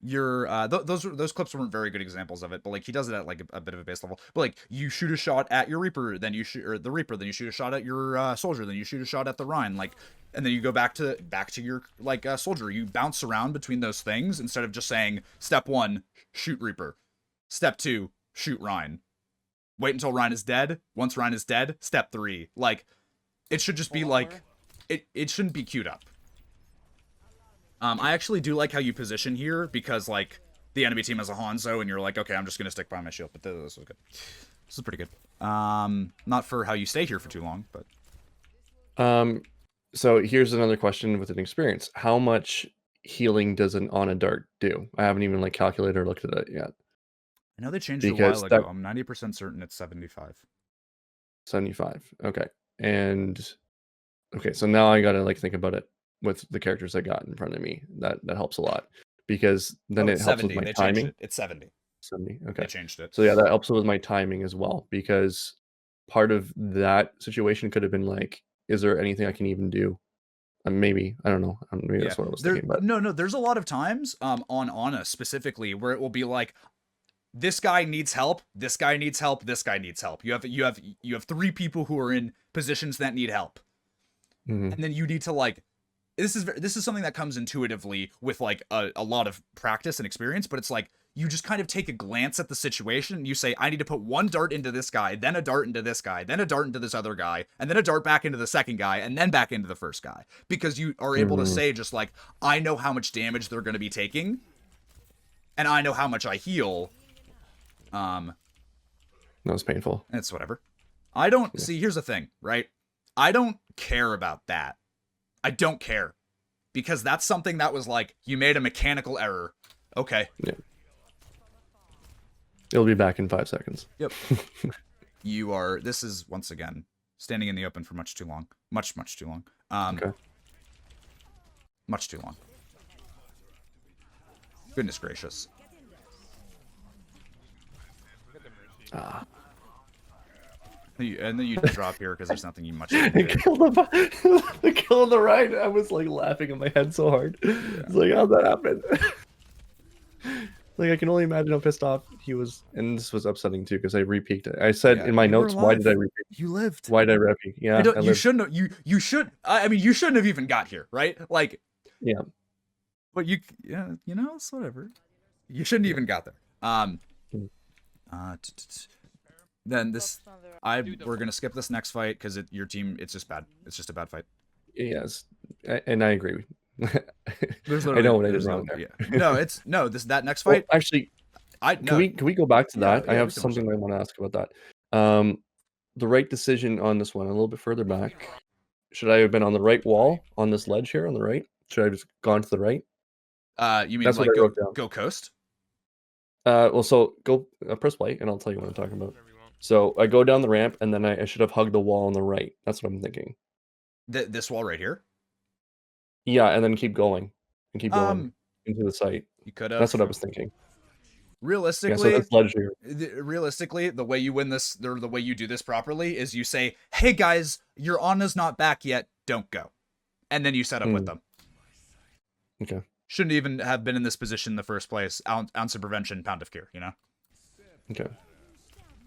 those clips weren't very good examples of it, but like he does it at like a bit of a base level. But like, you shoot a shot at your Reaper, then you shoot the Reaper, then you shoot a shot at your soldier, then you shoot a shot at the Rhine, like, and then you go back to your like soldier. You bounce around between those things instead of just saying step 1, shoot Reaper, step 2, shoot Rhine, wait until Rhine is dead. Once Rhine is dead, step 3. Like, it should just be like, it shouldn't be queued up. I actually do like how you position here, because like the enemy team has a Hanzo and you're like, okay, I'm just gonna stick by my shield. But this was good. This is pretty good. Not for how you stay here for too long, but so here's another question with an experience. How much healing does an Ana dart do? I haven't even like calculated or looked at it yet. I know they changed it a while ago. I'm 90% certain it's 75. 75. Okay. And okay, so now I gotta like think about it with the characters I got in front of me. That helps a lot, because then it helps with my timing. It's 70. 70. Okay. They changed it. So yeah, that helps with my timing as well, because part of that situation could have been like, is there anything I can even do? Maybe, I don't know. Maybe that's what I was thinking. But no, there's a lot of times on Ana specifically where it will be like, this guy needs help, this guy needs help, this guy needs help. You have 3 people who are in positions that need help. And then you need to like, this is something that comes intuitively with like a lot of practice and experience, but it's like, you just kind of take a glance at the situation and you say, I need to put 1 dart into this guy, then a dart into this guy, then a dart into this other guy, and then a dart back into the second guy, and then back into the first guy. Because you are able to say just like, I know how much damage they're going to be taking, and I know how much I heal. That was painful. It's whatever. I don't see. Here's the thing, right? I don't care about that. I don't care because that's something that was like you made a mechanical error. Okay. Yeah. It'll be back in 5 seconds. Yep. You are. This is once again standing in the open for much too long. Much too long. Okay. Much too long. Goodness gracious. Ah. And then you drop here because there's nothing you much can do. The kill on the right. I was like laughing in my head so hard. It's like, how'd that happen? Like, I can only imagine how pissed off he was. And this was upsetting too because I repeaked it. I said in my notes, why did I repeat? You lived. Why did I repeat? Yeah. You shouldn't have. You should. I mean, you shouldn't have even got here, right? Like. Yeah. But you know, it's whatever. You shouldn't even got there. Then this, we're gonna skip this next fight because your team, it's just bad. It's just a bad fight. Yes, and I agree. I I know what I did wrong there. Yeah. That next fight. Well, actually, can we go back to that? I have something I want to ask about that. The right decision on this one, a little bit further back. Should I have been on the right wall on this ledge here on the right? Should I have just gone to the right? You mean That's like what I wrote down. go coast? Well, so go press play, and I'll tell you what I'm talking about. So I go down the ramp, and then I should have hugged the wall on the right. That's what I'm thinking. This wall right here? Yeah, and then keep going. And keep going into the site. You could have. That's what I was thinking. Realistically, yeah, so that's ledge here. Realistically, the way you win this, the way you do this properly is you say, hey guys, your Ana's not back yet, don't go. And then you set up with them. Okay. Shouldn't even have been in this position in the first place. Ounce of prevention, pound of cure, you know? Okay.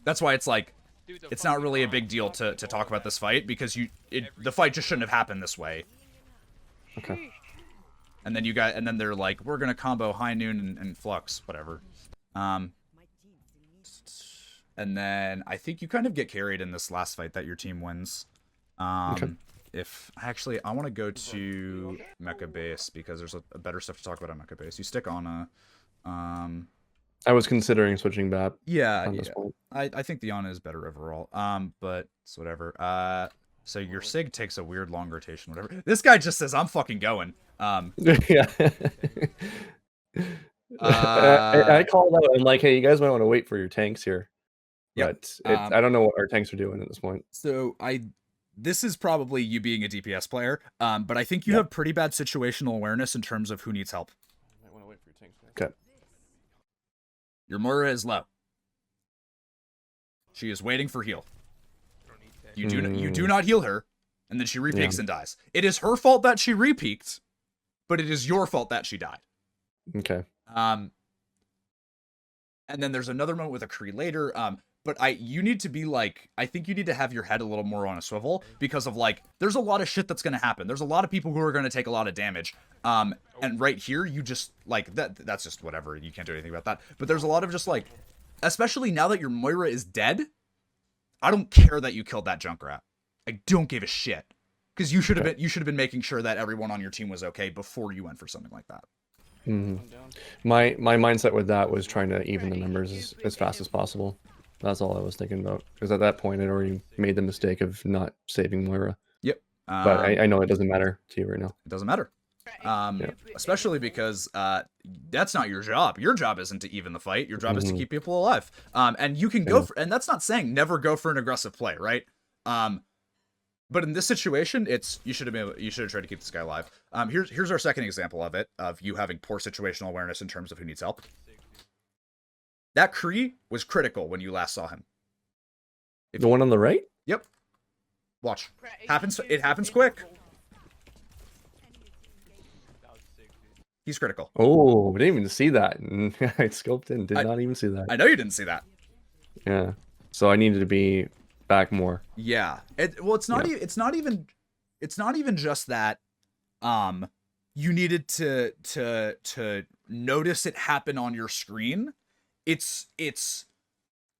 That's why it's like, it's not really a big deal to talk about this fight, because the fight just shouldn't have happened this way. Okay. And then they're like, we're gonna combo High Noon and Flux, whatever. And then I think you kind of get carried in this last fight that your team wins. Okay. I want to go to Mecha Base because there's a better stuff to talk about on Mecha Base. You stick Ana. I was considering switching back. Yeah. I think the Ana is better overall. But it's whatever. So your Sig takes a weird long rotation, whatever. This guy just says, I'm fucking going. Yeah. I called out. I'm like, hey, you guys might want to wait for your tanks here. Yep. But I don't know what our tanks are doing at this point. So this is probably you being a DPS player, but I think you have pretty bad situational awareness in terms of who needs help. You might want to wait for your tanks. Okay. Your Moira is low. She is waiting for heal. You do not heal her, and then she repeaks and dies. It is her fault that she repeaked, but it is your fault that she died. Okay. And then there's another moment with a Kree later. But you need to be like, I think you need to have your head a little more on a swivel because of like, there's a lot of shit that's going to happen. There's a lot of people who are going to take a lot of damage. And right here, you just like that's just whatever. You can't do anything about that. But there's a lot of just like, especially now that your Moira is dead, I don't care that you killed that Junkrat. I don't give a shit because you should have been making sure that everyone on your team was okay before you went for something like that. Mm-hmm. My mindset with that was trying to even the numbers as fast as possible. That's all I was thinking about. Because at that point, I'd already made the mistake of not saving Moira. Yep. But I know it doesn't matter to you right now. It doesn't matter. Especially because that's not your job. Your job isn't to even the fight. Your job is to keep people alive. And you can go for, and that's not saying never go for an aggressive play, right? But in this situation, you should have tried to keep this guy alive. Here's our second example of it, of you having poor situational awareness in terms of who needs help. That Kree was critical when you last saw him. The one on the right? Yep. Watch. It happens quick. He's critical. Oh, we didn't even see that. I scoped in. Did not even see that. I know you didn't see that. Yeah. So I needed to be back more. Yeah. It's not even just that you needed to notice it happen on your screen. It's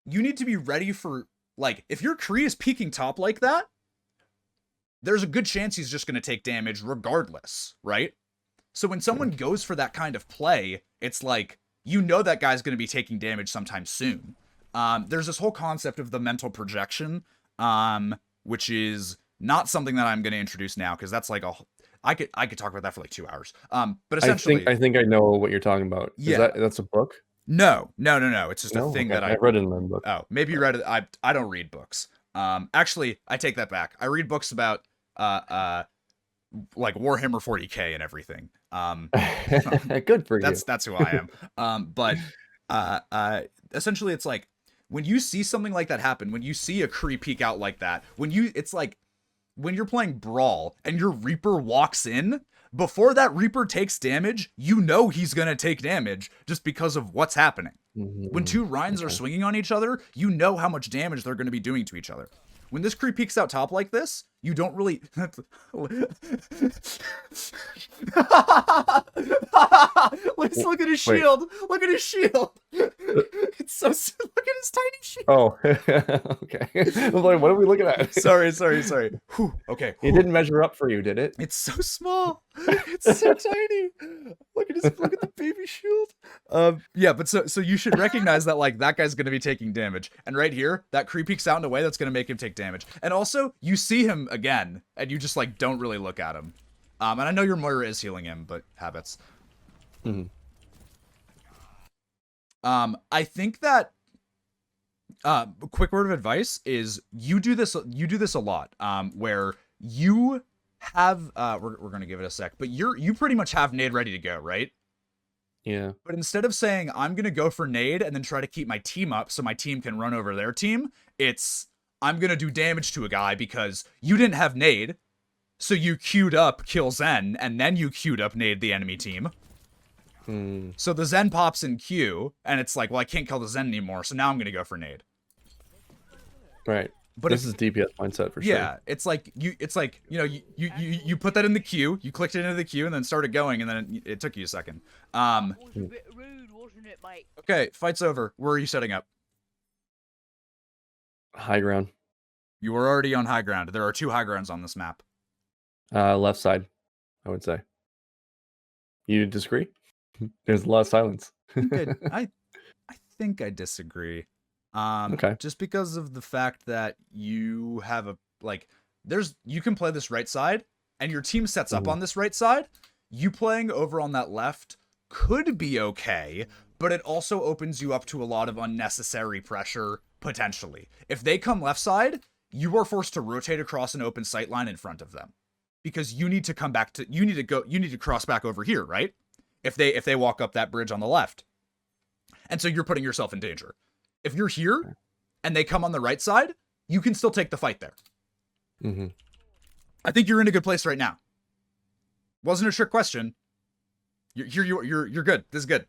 you need to be ready for, like, if your Kree is peeking top like that, there's a good chance he's just going to take damage regardless, right? So when someone goes for that kind of play, it's like, you know that guy's going to be taking damage sometime soon. There's this whole concept of the mental projection, which is not something that I'm going to introduce now because that's like I could talk about that for like 2 hours. But essentially, I think I know what you're talking about. Yeah. That's a book? No. It's just a thing that I read it in my book. Oh, maybe you read it. I don't read books. Actually, I take that back. I read books about like Warhammer 40K and everything. Good for you. That's who I am. But essentially, it's like when you see something like that happen, when you see a Kree peek out like that, it's like when you're playing Brawl and your Reaper walks in. Before that Reaper takes damage, you know he's gonna take damage just because of what's happening. When two Rhines are swinging on each other, you know how much damage they're gonna be doing to each other. When this Kree peeks out top like this, you don't really... Look at his shield! Look at his shield! It's so... Look at his tiny shield! Oh, okay. I was like, what are we looking at? Sorry. Whew, okay. It didn't measure up for you, did it? It's so small. It's so tiny. Look at the baby shield. Yeah, but so you should recognize that like that guy's gonna be taking damage. And right here, that Kree peeks out in a way that's gonna make him take damage. And also, you see him again, and you just like don't really look at him. And I know your Moira is healing him, but habits. I think that quick word of advice is you do this a lot, where you have we're gonna give it a sec, but you pretty much have nade ready to go, right? Yeah. But instead of saying I'm gonna go for nade and then try to keep my team up so my team can run over their team, it's I'm gonna do damage to a guy because you didn't have nade, so you queued up kill Zen and then you queued up nade the enemy team. So the Zen pops in Q, and it's like, well, I can't kill the Zen anymore, so now I'm gonna go for nade. Right. But this is DPS mindset for sure. Yeah, it's like you know you put that in the queue, you clicked it into the queue, and then started going, and then it took you a second. It was a bit rude, wasn't it, mate? Okay, fight's over. Where are you setting up? High ground. You were already on high ground. There are 2 high grounds on this map. Left side, I would say. You disagree? There's a lot of silence. I think I disagree. Okay. Just because of the fact that you have a you can play this right side, and your team sets up on this right side. You playing over on that left could be okay, but it also opens you up to a lot of unnecessary pressure potentially. If they come left side, you are forced to rotate across an open sight line in front of them, because you need to come back to you need to cross back over here, right? If they walk up that bridge on the left, and so you're putting yourself in danger. If you're here and they come on the right side, you can still take the fight there. I think you're in a good place right now. Wasn't a trick question. You're good. This is good.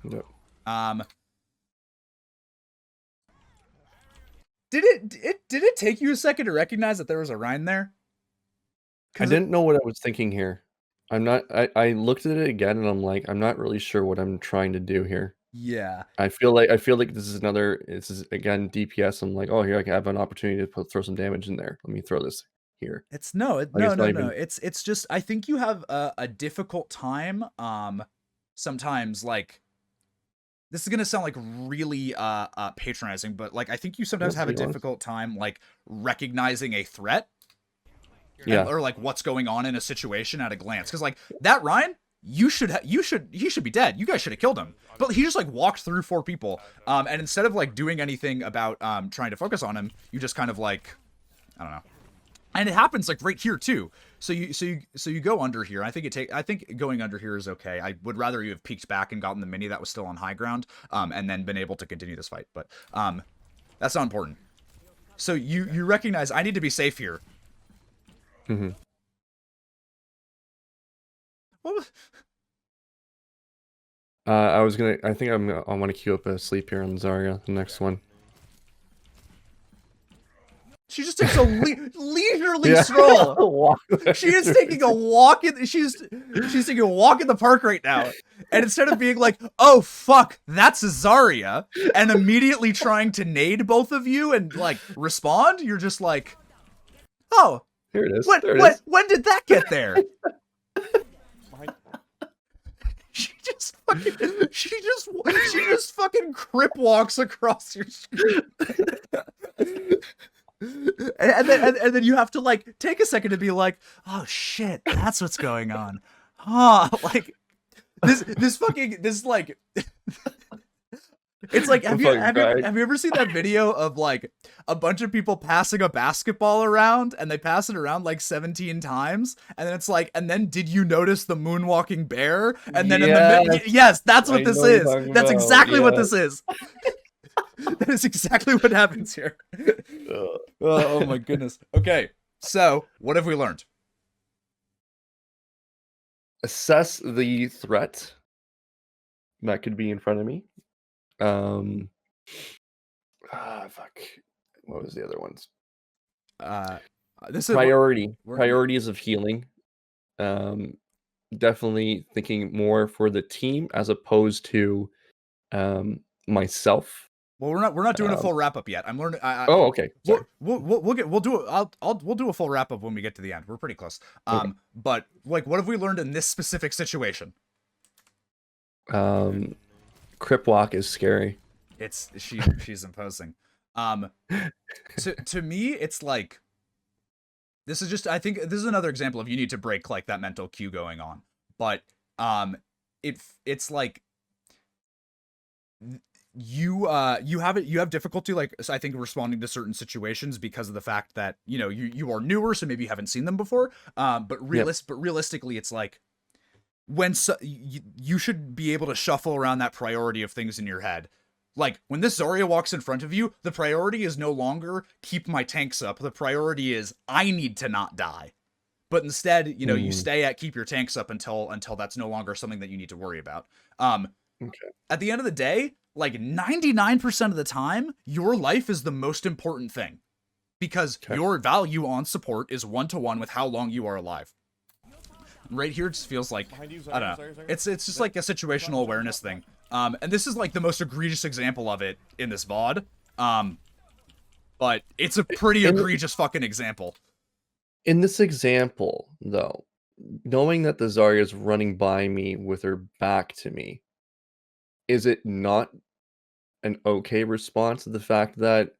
Yep. Did it take you a second to recognize that there was a Rhine there? I didn't know what I was thinking here. I looked at it again and I'm like, I'm not really sure what I'm trying to do here. Yeah. I feel like this is again DPS. I'm like, oh, here I have an opportunity to throw some damage in there. Let me throw this here. It's no. It's just I think you have a difficult time. Sometimes like this is gonna sound like really patronizing, but like I think you sometimes have a difficult time like recognizing a threat. Yeah. Or like what's going on in a situation at a glance, because like that Ryan, he should be dead. You guys should have killed him, but he just like walked through 4 people, and instead of like doing anything about trying to focus on him, you just kind of like, I don't know. And it happens like right here too. So you go under here. I think going under here is okay. I would rather you have peeked back and gotten the mini that was still on high ground, and then been able to continue this fight. But that's not important. So you recognize I need to be safe here. What was... I think I want to queue up a sleep here on Zarya, the next one. She just takes a leisurely stroll. She is taking a walk in. She's taking a walk in the park right now, and instead of being like, "Oh fuck, that's a Zarya," and immediately trying to nade both of you and like respond, you're just like, "Oh, here it is. When did that get there?" She just she just fucking crip walks across your screen. and then you have to like take a second to be like, oh shit, that's what's going on. Huh, like this like it's like have you ever seen that video of like a bunch of people passing a basketball around and they pass it around like 17 times and then it's like, and then did you notice the moonwalking bear? And then yes, that's what this is. That's exactly what this is. That is exactly what happens here. Oh my goodness. Okay, so what have we learned? Assess the threat that could be in front of me. Fuck. What was the other ones? This is priorities of healing. Definitely thinking more for the team as opposed to myself. Well, we're not doing a full wrap up yet. I'm learning. Okay. Sorry. We'll do a full wrap up when we get to the end. We're pretty close. Okay. But like, what have we learned in this specific situation? Crip walk is scary. She's imposing. To me, it's like, this is just, I think this is another example of you need to break like that mental cue going on. But it's like you have difficulty, like, I think, responding to certain situations because of the fact that, you know, you are newer, so maybe you haven't seen them before. But realistically, it's like, when you should be able to shuffle around that priority of things in your head. Like, when this Zarya walks in front of you, the priority is no longer keep my tanks up. The priority is I need to not die. But instead, you know, you stay at keep your tanks up until that's no longer something that you need to worry about. At the end of the day, like 99% of the time, your life is the most important thing. Because your value on support is 1-to-1 with how long you are alive. Right here, it just feels like, I don't know. It's just like a situational awareness thing. And this is like the most egregious example of it in this VOD. But it's a pretty egregious fucking example. In this example, though, knowing that the Zarya is running by me with her back to me, is it not an okay response to the fact that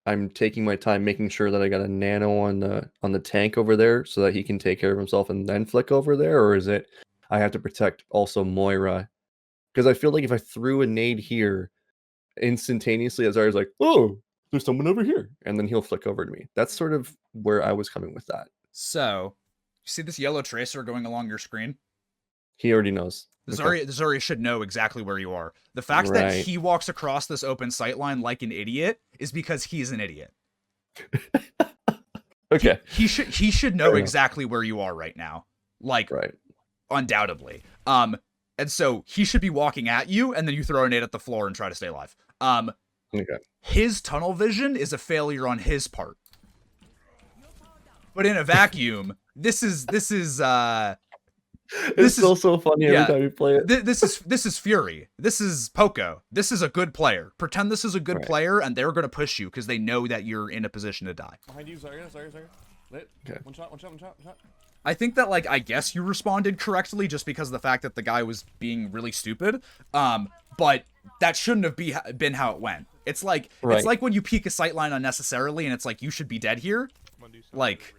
I'm taking my time making sure that I got a nano on the tank over there so that he can take care of himself and then flick over there? Or is it I have to protect also Moira? Because I feel like if I threw a nade here, instantaneously Azar's like, oh, there's someone over here. And then he'll flick over to me. That's sort of where I was coming with that. So, you see this yellow tracer going along your screen? He already knows. The Zarya should know exactly where you are. The fact that he walks across this open sightline like an idiot is because he's an idiot. Okay. He should know exactly where you are right now. Like, undoubtedly. And so he should be walking at you, and then you throw a nade at the floor and try to stay alive. His tunnel vision is a failure on his part. But in a vacuum, this is still so funny every time you play it. This is Fury. This is PECO. This is a good player. Pretend this is a good player, and they're gonna push you because they know that you're in a position to die. Behind you, Zarya. Lit. Okay. One shot. I think that, like, I guess you responded correctly just because of the fact that the guy was being really stupid. But that shouldn't have been how it went. It's like it's like when you peek a sightline unnecessarily, and it's like you should be dead here. Like,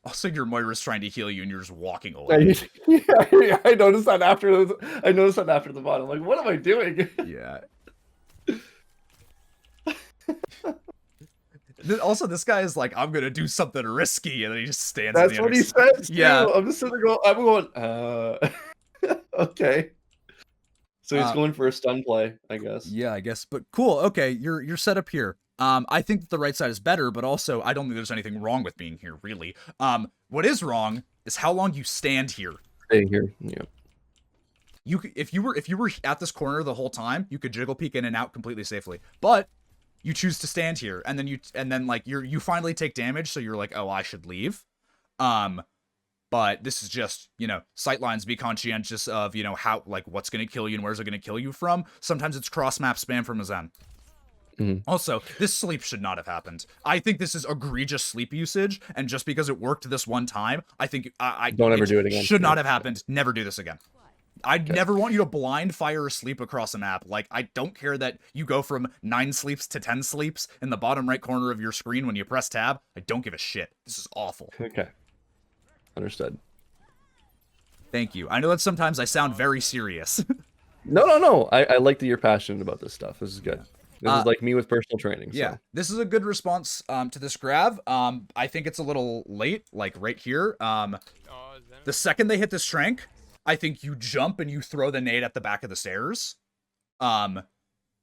also your Moira's trying to heal you, and you're just walking away. Yeah, I noticed that after the VOD. I'm like, what am I doing? Yeah. Also, this guy is like, I'm gonna do something risky, and then he just stands. That's what he says. Yeah, I'm just sitting there going, okay. So he's going for a stun play, I guess. Yeah, I guess. But cool. Okay, you're set up here. I think that the right side is better, but also I don't think there's anything wrong with being here, really. What is wrong is how long you stand here. Stay here. Yeah. If you were at this corner the whole time, you could jiggle peek in and out completely safely. But you choose to stand here, and then like you finally take damage, so you're like, oh, I should leave. But this is just, you know, sightlines, be conscientious of, you know, how, like, what's gonna kill you and where's it gonna kill you from. Sometimes it's cross map spam from a Zen. Also, this sleep should not have happened. I think this is egregious sleep usage, and just because it worked this one time, I think don't ever do it again. Should not have happened. Never do this again. I'd never want you to blind fire a sleep across a map. Like, I don't care that you go from 9 sleeps to 10 sleeps in the bottom right corner of your screen when you press tab. I don't give a shit. This is awful. Okay. Understood. Thank you. I know that sometimes I sound very serious. No. I like that you're passionate about this stuff. This is good. This is like me with personal training. So. Yeah, this is a good response to this grab. I think it's a little late, like right here. The second they hit this Trank, I think you jump and you throw the nade at the back of the stairs.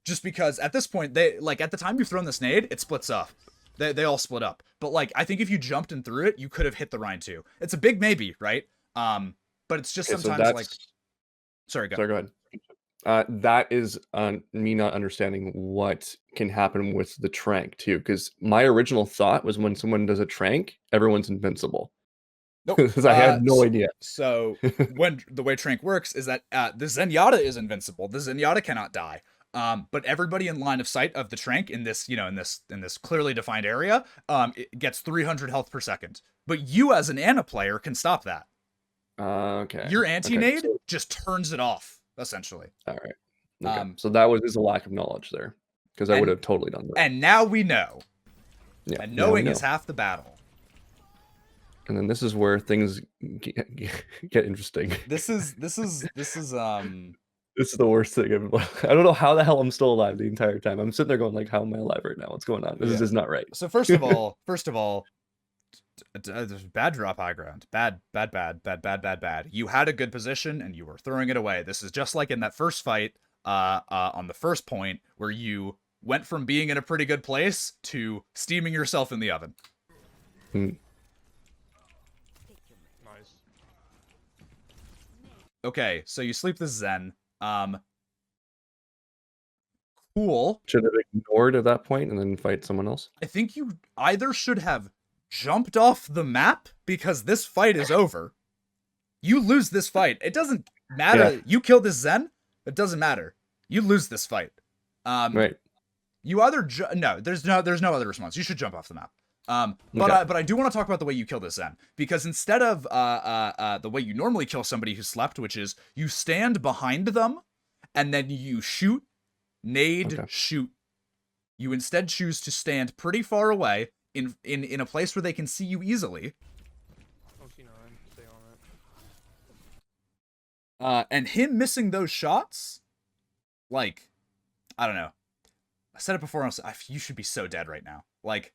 Just because at this point, at the time you've thrown this nade, it splits up. They all split up. But like, I think if you jumped and threw it, you could have hit the Rhine too. It's a big maybe, right? But it's just sometimes like... Sorry, go ahead. That is me not understanding what can happen with the Trank too, because my original thought was when someone does a Trank, everyone's invincible. Nope. Because I had no idea. So when the way Trank works is that the Zenyatta is invincible. The Zenyatta cannot die. But everybody in line of sight of the Trank in this, in this clearly defined area, it gets 300 health per second. But you as an Ana player can stop that. Okay. Your anti-nade just turns it off, essentially. All right. Okay. So that was a lack of knowledge there, because I would have totally done that. And now we know. Yeah. And knowing is half the battle. And then this is where things get interesting. This is This is the worst thing. I don't know how the hell I'm still alive the entire time. I'm sitting there going like, how am I alive right now? What's going on? This is just not right. So first of all, bad drop high ground. Bad. You had a good position and you were throwing it away. This is just like in that first fight on the first point where you went from being in a pretty good place to steaming yourself in the oven. Nice. Okay, so you sleep the Zen. Cool. Should have ignored at that point and then fight someone else? I think you either should have jumped off the map because this fight is over. You lose this fight. It doesn't matter. Yeah. You kill this Zen, it doesn't matter. You lose this fight. Right. You either no, there's no other response. You should jump off the map. But I do want to talk about the way you kill this Zen, because instead of the way you normally kill somebody who slept, which is you stand behind them and then you shoot, nade, shoot. You instead choose to stand pretty far away in a place where they can see you easily. Stay on it. And him missing those shots, like, I don't know. I said it before, you should be so dead right now. Like,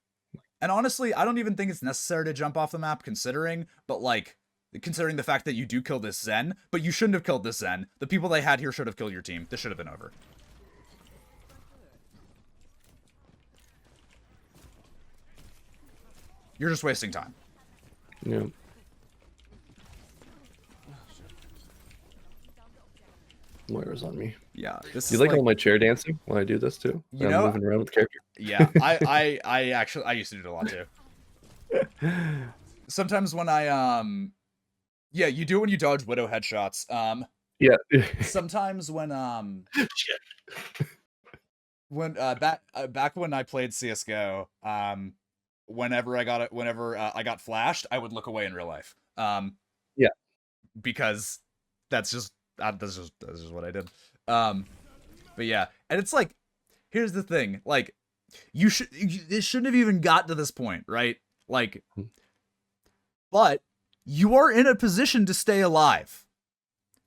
and honestly, I don't even think it's necessary to jump off the map considering the fact that you do kill this Zen, but you shouldn't have killed this Zen. The people they had here should have killed your team. This should have been over. You're just wasting time. Yeah. Moira's on me. Yeah. This you is like all my chair dancing when I do this too? You know, moving around with the character. Yeah, I used to do it a lot too. Sometimes when yeah, you do it when you dodge Widow headshots. Yeah. Sometimes when back when I played CS:GO, whenever I got flashed, I would look away in real life. Yeah. Because that's just what I did. But yeah, and it's like, here's the thing, like, it shouldn't have even got to this point, right? Like, but you are in a position to stay alive.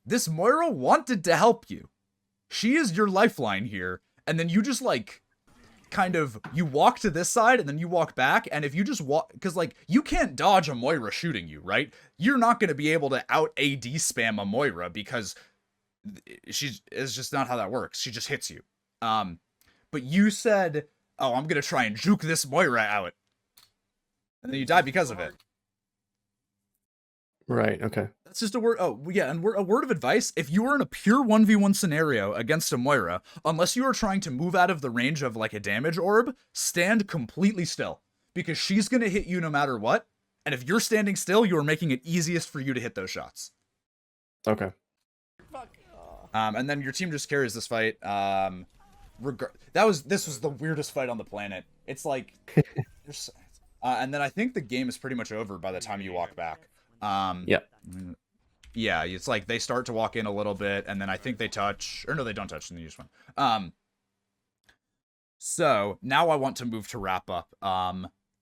This Moira wanted to help you. She is your lifeline here, and then you just like you walk to this side and then you walk back, and if you just walk, because like you can't dodge a Moira shooting you, right? You're not going to be able to out AD spam a Moira because it's just not how that works. She just hits you. But you said, oh, I'm going to try and juke this Moira out, and then you die because of it. Right, okay. That's just a word. Oh, yeah, and a word of advice. If you are in a pure 1v1 scenario against a Moira, unless you are trying to move out of the range of, like, a damage orb, stand completely still. Because she's going to hit you no matter what, and if you're standing still, you are making it easiest for you to hit those shots. Okay. And then your team just carries this fight. This was the weirdest fight on the planet. It's like... and then I think the game is pretty much over by the time you walk back. Yeah. Yeah, it's like they start to walk in a little bit, and then I think they touch, or no, they don't touch, and they use one. So now I want to move to wrap up.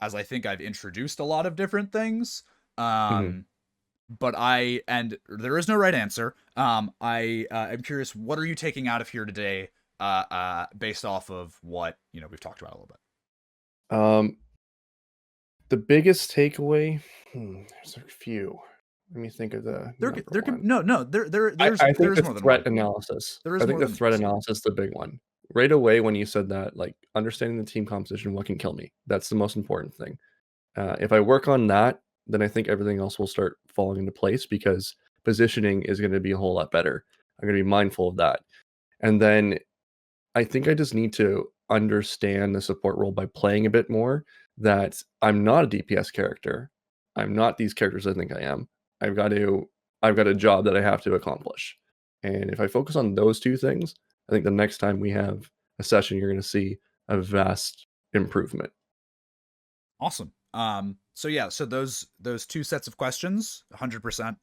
As I think I've introduced a lot of different things. But and there is no right answer. I am curious, what are you taking out of here today, based off of what we've talked about a little bit? The biggest takeaway, there's a few. Let me think of the There number can one. there's I think there's the more than threat one. analysis. There is I think more the than threat one. analysis is the big one. Right away when you said that, like understanding the team composition, what can kill me. That's the most important thing. If I work on that, then I think everything else will start falling into place because positioning is going to be a whole lot better. I'm going to be mindful of that. And then I think I just need to understand the support role by playing a bit more, that I'm not a DPS character. I'm not these characters I think I am. I've got a job that I have to accomplish. And if I focus on those two things, I think the next time we have a session, you're going to see a vast improvement. Awesome. So yeah, so those two sets of questions, 100%.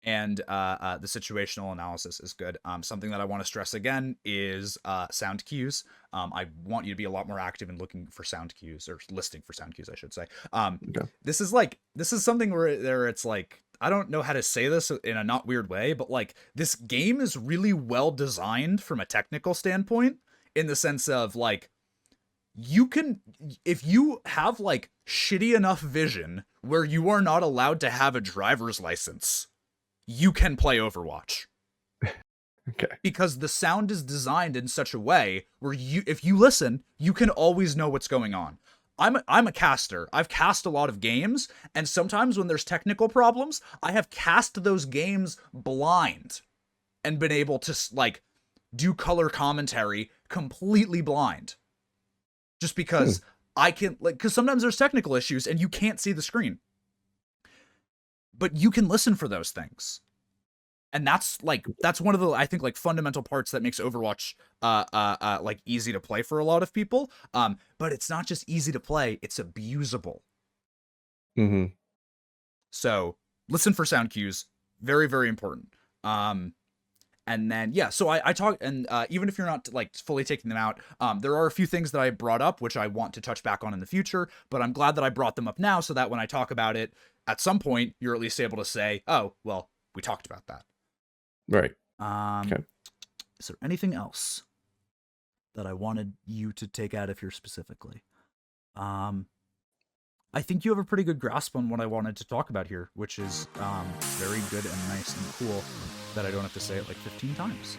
And the situational analysis is good. Something that I want to stress again is sound cues. I want you to be a lot more active in looking for sound cues, or listing for sound cues, I should say. Okay. This is something where it's like, I don't know how to say this in a not weird way, but like this game is really well designed from a technical standpoint, in the sense of like, you can, if you have like shitty enough vision where you are not allowed to have a driver's license, you can play Overwatch. Okay. Because the sound is designed in such a way where if you listen, you can always know what's going on. I'm a caster. I've cast a lot of games, and sometimes when there's technical problems, I have cast those games blind and been able to like do color commentary completely blind. Just because I can, like, because sometimes there's technical issues and you can't see the screen. But you can listen for those things. And that's one of the, I think, like, fundamental parts that makes Overwatch like easy to play for a lot of people. But it's not just easy to play, it's abusable. So listen for sound cues, very, very important. And then, yeah, so I talk, and even if you're not like fully taking them out, there are a few things that I brought up, which I want to touch back on in the future, but I'm glad that I brought them up now, so that when I talk about it at some point, you're at least able to say, oh, well, we talked about that. Right. Okay. Is there anything else that I wanted you to take out of here specifically? I think you have a pretty good grasp on what I wanted to talk about here, which is very good and nice and cool that I don't have to say it like 15 times.